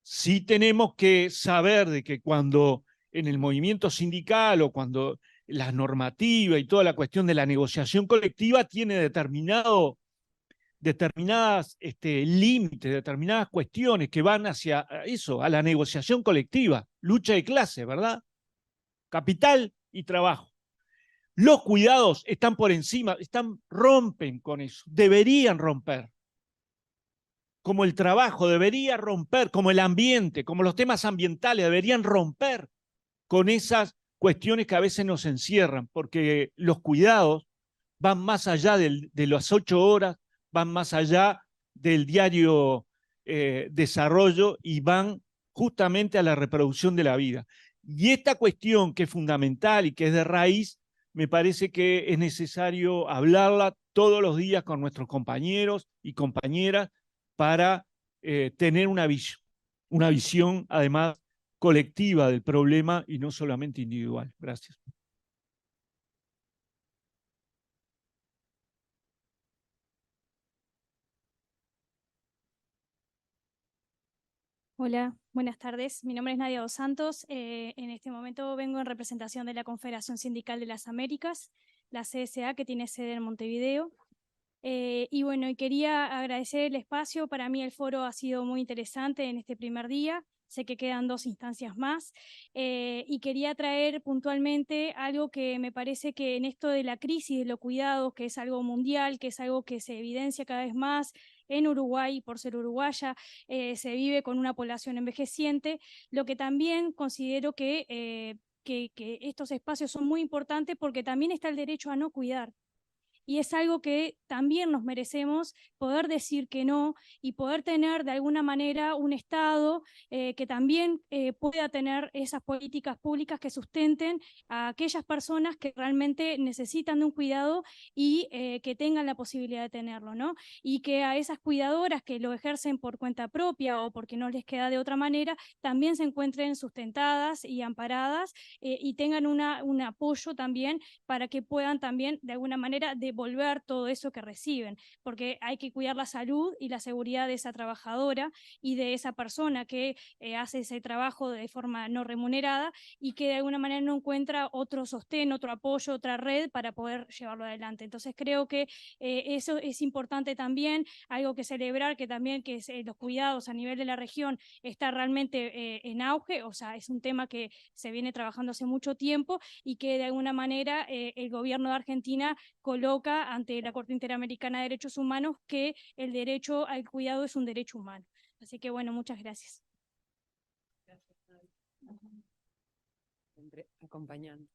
Sí tenemos que saber de que cuando en el movimiento sindical o cuando la normativa y toda la cuestión de la negociación colectiva tiene determinados límites, determinadas cuestiones que van hacia eso, a la negociación colectiva, lucha de clase, ¿verdad? Capital y trabajo. Los cuidados están por encima, rompen con eso, deberían romper. Como el trabajo debería romper, como el ambiente, como los temas ambientales deberían romper con esas cuestiones que a veces nos encierran, porque los cuidados van más allá de las 8 horas, van más allá del diario desarrollo y van justamente a la reproducción de la vida. Y esta cuestión que es fundamental y que es de raíz, me parece que es necesario hablarla todos los días con nuestros compañeros y compañeras para tener una visión además colectiva del problema y no solamente individual. Gracias. Hola, buenas tardes. Mi nombre es Nadia Dos Santos. En este momento vengo en representación de la Confederación Sindical de las Américas, la CSA, que tiene sede en Montevideo. Y bueno, y quería agradecer el espacio. Para mí el foro ha sido muy interesante en este primer día. Sé que quedan 2 instancias más, y quería traer puntualmente algo que me parece que en esto de la crisis de los cuidados, que es algo mundial, que es algo que se evidencia cada vez más en Uruguay, por ser uruguaya, se vive con una población envejeciente, lo que también considero que estos espacios son muy importantes porque también está el derecho a no cuidar. Y es algo que también nos merecemos, poder decir que no y poder tener de alguna manera un Estado que también pueda tener esas políticas públicas que sustenten a aquellas personas que realmente necesitan de un cuidado y que tengan la posibilidad de tenerlo, ¿no? Y que a esas cuidadoras que lo ejercen por cuenta propia o porque no les queda de otra manera, también se encuentren sustentadas y amparadas, y tengan un apoyo también para que puedan también de alguna manera devolver todo eso que reciben, porque hay que cuidar la salud y la seguridad de esa trabajadora y de esa persona que hace ese trabajo de forma no remunerada y que de alguna manera no encuentra otro sostén, otro apoyo, otra red para poder llevarlo adelante. Entonces creo que eso es importante también, algo que celebrar, que también que los cuidados a nivel de la región está realmente en auge, o sea, es un tema que se viene trabajando hace mucho tiempo y que de alguna manera el gobierno de Argentina coloca ante la Corte Interamericana de Derechos Humanos que el derecho al cuidado es un derecho humano. Así que bueno, muchas gracias. Siempre acompañando.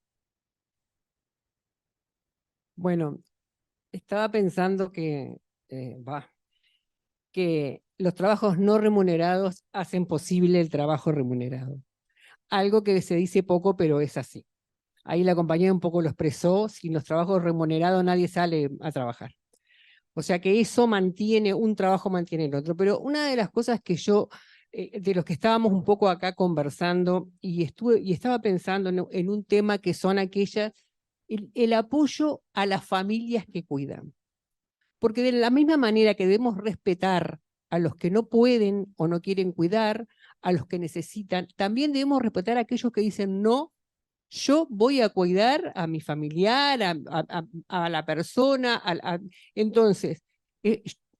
Bueno, estaba pensando que los trabajos no remunerados hacen posible el trabajo remunerado. Algo que se dice poco, pero es así. Ahí la compañía un poco lo expresó: sin los trabajos remunerados nadie sale a trabajar. O sea que eso mantiene, un trabajo mantiene el otro. Pero una de las cosas que yo, de los que estábamos un poco acá conversando, y estaba pensando en un tema que son aquellas, el apoyo a las familias que cuidan. Porque de la misma manera que debemos respetar a los que no pueden o no quieren cuidar, a los que necesitan, también debemos respetar a aquellos que dicen: no, yo voy a cuidar a mi familiar, a la persona. Entonces,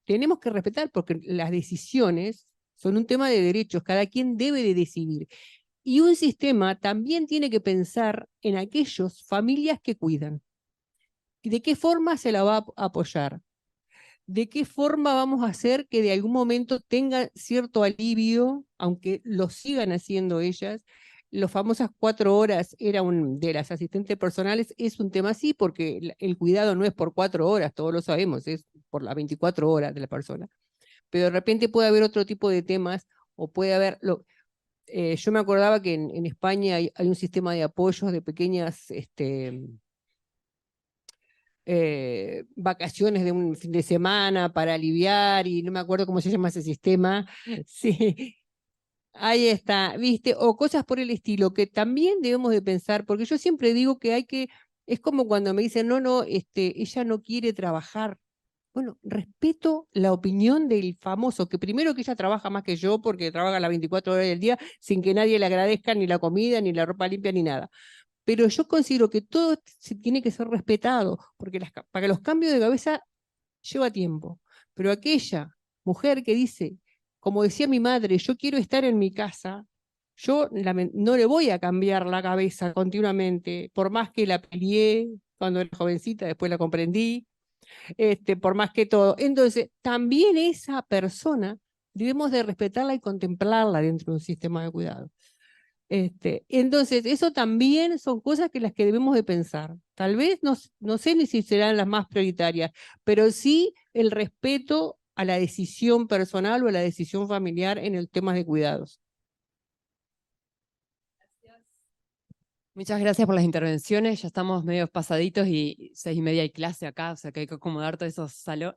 tenemos que respetar, porque las decisiones son un tema de derechos, cada quien debe de decidir. Y un sistema también tiene que pensar en aquellas familias que cuidan. ¿Y de qué forma se la va a apoyar? ¿De qué forma vamos a hacer que de algún momento tengan cierto alivio, aunque lo sigan haciendo ellas? Las famosas 4 horas de las asistentes personales es un tema así, porque el cuidado no es por 4 horas, todos lo sabemos, es por las 24 horas de la persona. Pero de repente puede haber otro tipo de temas, o puede haber... yo me acordaba que en España hay un sistema de apoyos de pequeñas... vacaciones de un fin de semana para aliviar, y no me acuerdo cómo se llama ese sistema. Sí, ahí está, ¿viste? O cosas por el estilo que también debemos de pensar, porque yo siempre digo que es como cuando me dicen: no, ella no quiere trabajar. Bueno, respeto la opinión del famoso, que primero que ella trabaja más que yo, porque trabaja las 24 horas del día sin que nadie le agradezca ni la comida, ni la ropa limpia, ni nada. Pero yo considero que todo se tiene que ser respetado, porque para los cambios de cabeza lleva tiempo. Pero aquella mujer que dice, como decía mi madre: yo quiero estar en mi casa, yo no le voy a cambiar la cabeza continuamente, por más que la peleé cuando era jovencita, después la comprendí, por más que todo. Entonces, también esa persona debemos de respetarla y contemplarla dentro de un sistema de cuidado. Entonces, eso también son cosas que las que debemos de pensar. Tal vez no sé ni si serán las más prioritarias, pero sí el respeto a la decisión personal o a la decisión familiar en el tema de cuidados. Muchas gracias por las intervenciones. Ya estamos medio pasaditos y 6:30 hay clase acá, o sea que hay que acomodar todas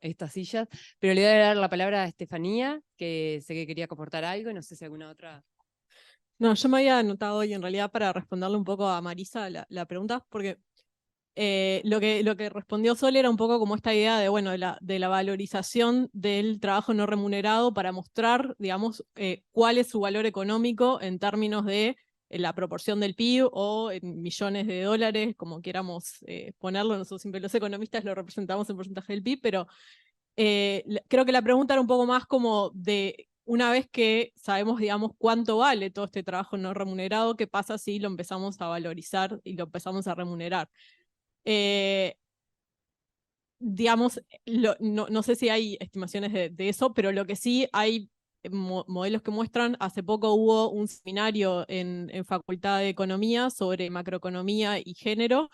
estas sillas. Pero le voy a dar la palabra a Estefanía, que sé que quería comportar algo, y no sé si alguna otra... No, yo me había anotado hoy en realidad para responderle un poco a Marisa la pregunta, porque lo que respondió Sol era un poco como esta idea de, bueno, de la valorización del trabajo no remunerado para mostrar, digamos, cuál es su valor económico en términos de la proporción del PIB o en millones de dólares, como quieramos ponerlo. Nosotros siempre los economistas lo representamos en porcentaje del PIB, pero creo que la pregunta era un poco más como de, una vez que sabemos, digamos, cuánto vale todo este trabajo no remunerado, ¿qué pasa si lo empezamos a valorizar y lo empezamos a remunerar? Digamos, no sé si hay estimaciones de eso, pero lo que sí hay modelos que muestran, hace poco hubo un seminario en Facultad de Economía sobre macroeconomía y género,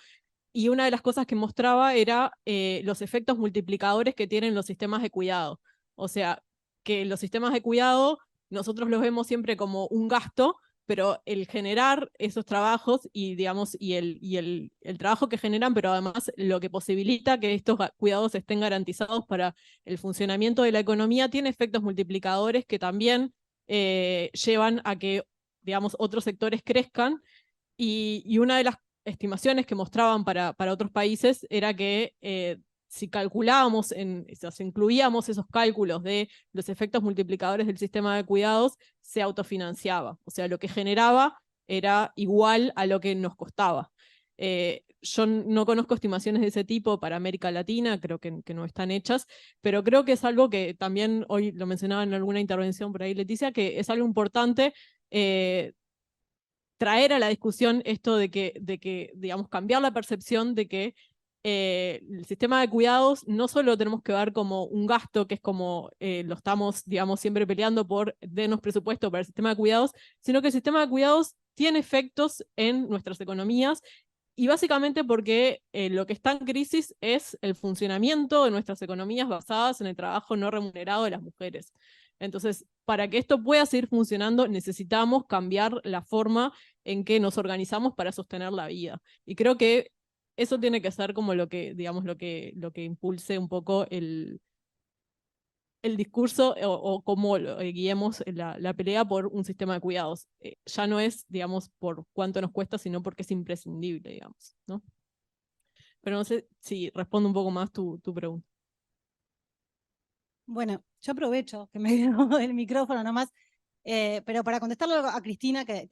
y una de las cosas que mostraba era los efectos multiplicadores que tienen los sistemas de cuidado. O sea, que los sistemas de cuidado nosotros los vemos siempre como un gasto, pero el generar esos trabajos y, digamos, el trabajo que generan, pero además lo que posibilita que estos cuidados estén garantizados para el funcionamiento de la economía, tiene efectos multiplicadores que también llevan a que, digamos, otros sectores crezcan. Y una de las estimaciones que mostraban para otros países era que si calculábamos, si incluíamos esos cálculos de los efectos multiplicadores del sistema de cuidados, se autofinanciaba. O sea, lo que generaba era igual a lo que nos costaba. Yo no conozco estimaciones de ese tipo para América Latina, creo que no están hechas, pero creo que es algo que también hoy lo mencionaba en alguna intervención por ahí Leticia, que es algo importante traer a la discusión esto de que, digamos, cambiar la percepción de que el sistema de cuidados no solo lo tenemos que ver como un gasto, que es como lo estamos, digamos, siempre peleando por denos presupuesto para el sistema de cuidados, sino que el sistema de cuidados tiene efectos en nuestras economías, y básicamente porque lo que está en crisis es el funcionamiento de nuestras economías basadas en el trabajo no remunerado de las mujeres. Entonces, para que esto pueda seguir funcionando, necesitamos cambiar la forma en que nos organizamos para sostener la vida. Y creo que eso tiene que ser como lo que, digamos, lo que impulse un poco el discurso o cómo guiemos la pelea por un sistema de cuidados. Ya no es, digamos, por cuánto nos cuesta, sino porque es imprescindible, digamos, ¿no? Pero no sé si respondo un poco más tu pregunta. Bueno, yo aprovecho que me dio el micrófono nomás, pero para contestarle a Cristina, que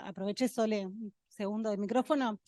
aproveché solo un segundo del micrófono,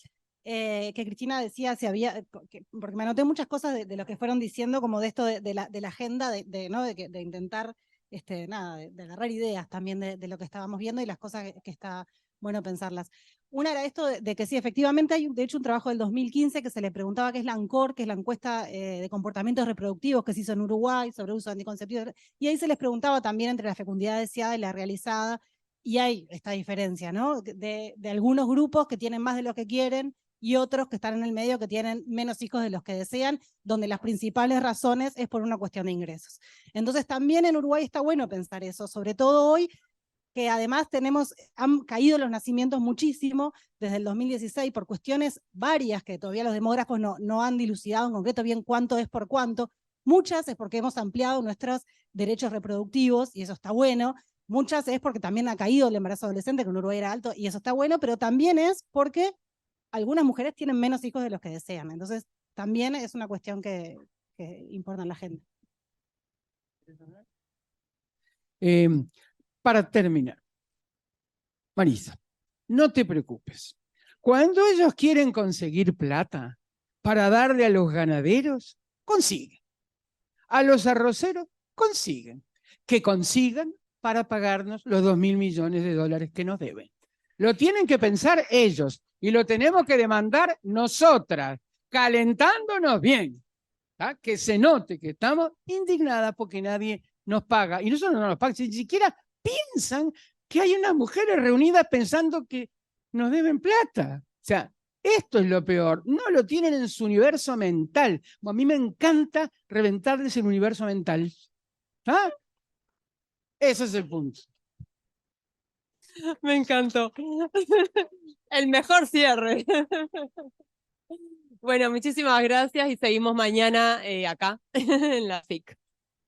que Cristina decía si había, porque me anoté muchas cosas de lo que fueron diciendo, como de esto de la agenda, de intentar, de agarrar ideas también de lo que estábamos viendo y las cosas que está bueno pensarlas. Una era esto de que sí, efectivamente hay de hecho un trabajo del 2015 que se le preguntaba qué es la ANCOR, que es la encuesta de comportamientos reproductivos que se hizo en Uruguay sobre uso de anticonceptivos, y ahí se les preguntaba también entre la fecundidad deseada y la realizada, y hay esta diferencia, ¿no? De algunos grupos que tienen más de lo que quieren y otros que están en el medio que tienen menos hijos de los que desean, donde las principales razones es por una cuestión de ingresos. Entonces también en Uruguay está bueno pensar eso, sobre todo hoy, que además han caído los nacimientos muchísimo desde el 2016 por cuestiones varias que todavía los demógrafos no han dilucidado en concreto bien cuánto es por cuánto. Muchas es porque hemos ampliado nuestros derechos reproductivos y eso está bueno. Muchas es porque también ha caído el embarazo adolescente, que en Uruguay era alto, y eso está bueno, pero también es porque algunas mujeres tienen menos hijos de los que desean. Entonces también es una cuestión que importa en la gente. Para terminar, Marisa, no te preocupes. Cuando ellos quieren conseguir plata para darle a los ganaderos, consiguen. A los arroceros, consiguen. Que consigan para pagarnos los 2.000 millones de dólares que nos deben. Lo tienen que pensar ellos y lo tenemos que demandar nosotras, calentándonos bien. ¿tá? Que se note que estamos indignadas porque nadie nos paga. Y no solo no nos paga, ni siquiera piensan que hay unas mujeres reunidas pensando que nos deben plata. O sea, esto es lo peor. No lo tienen en su universo mental. A mí me encanta reventarles el universo mental. ¿Ah? Ese es el punto. Me encantó. El mejor cierre. Bueno, muchísimas gracias y seguimos mañana acá en la FIC.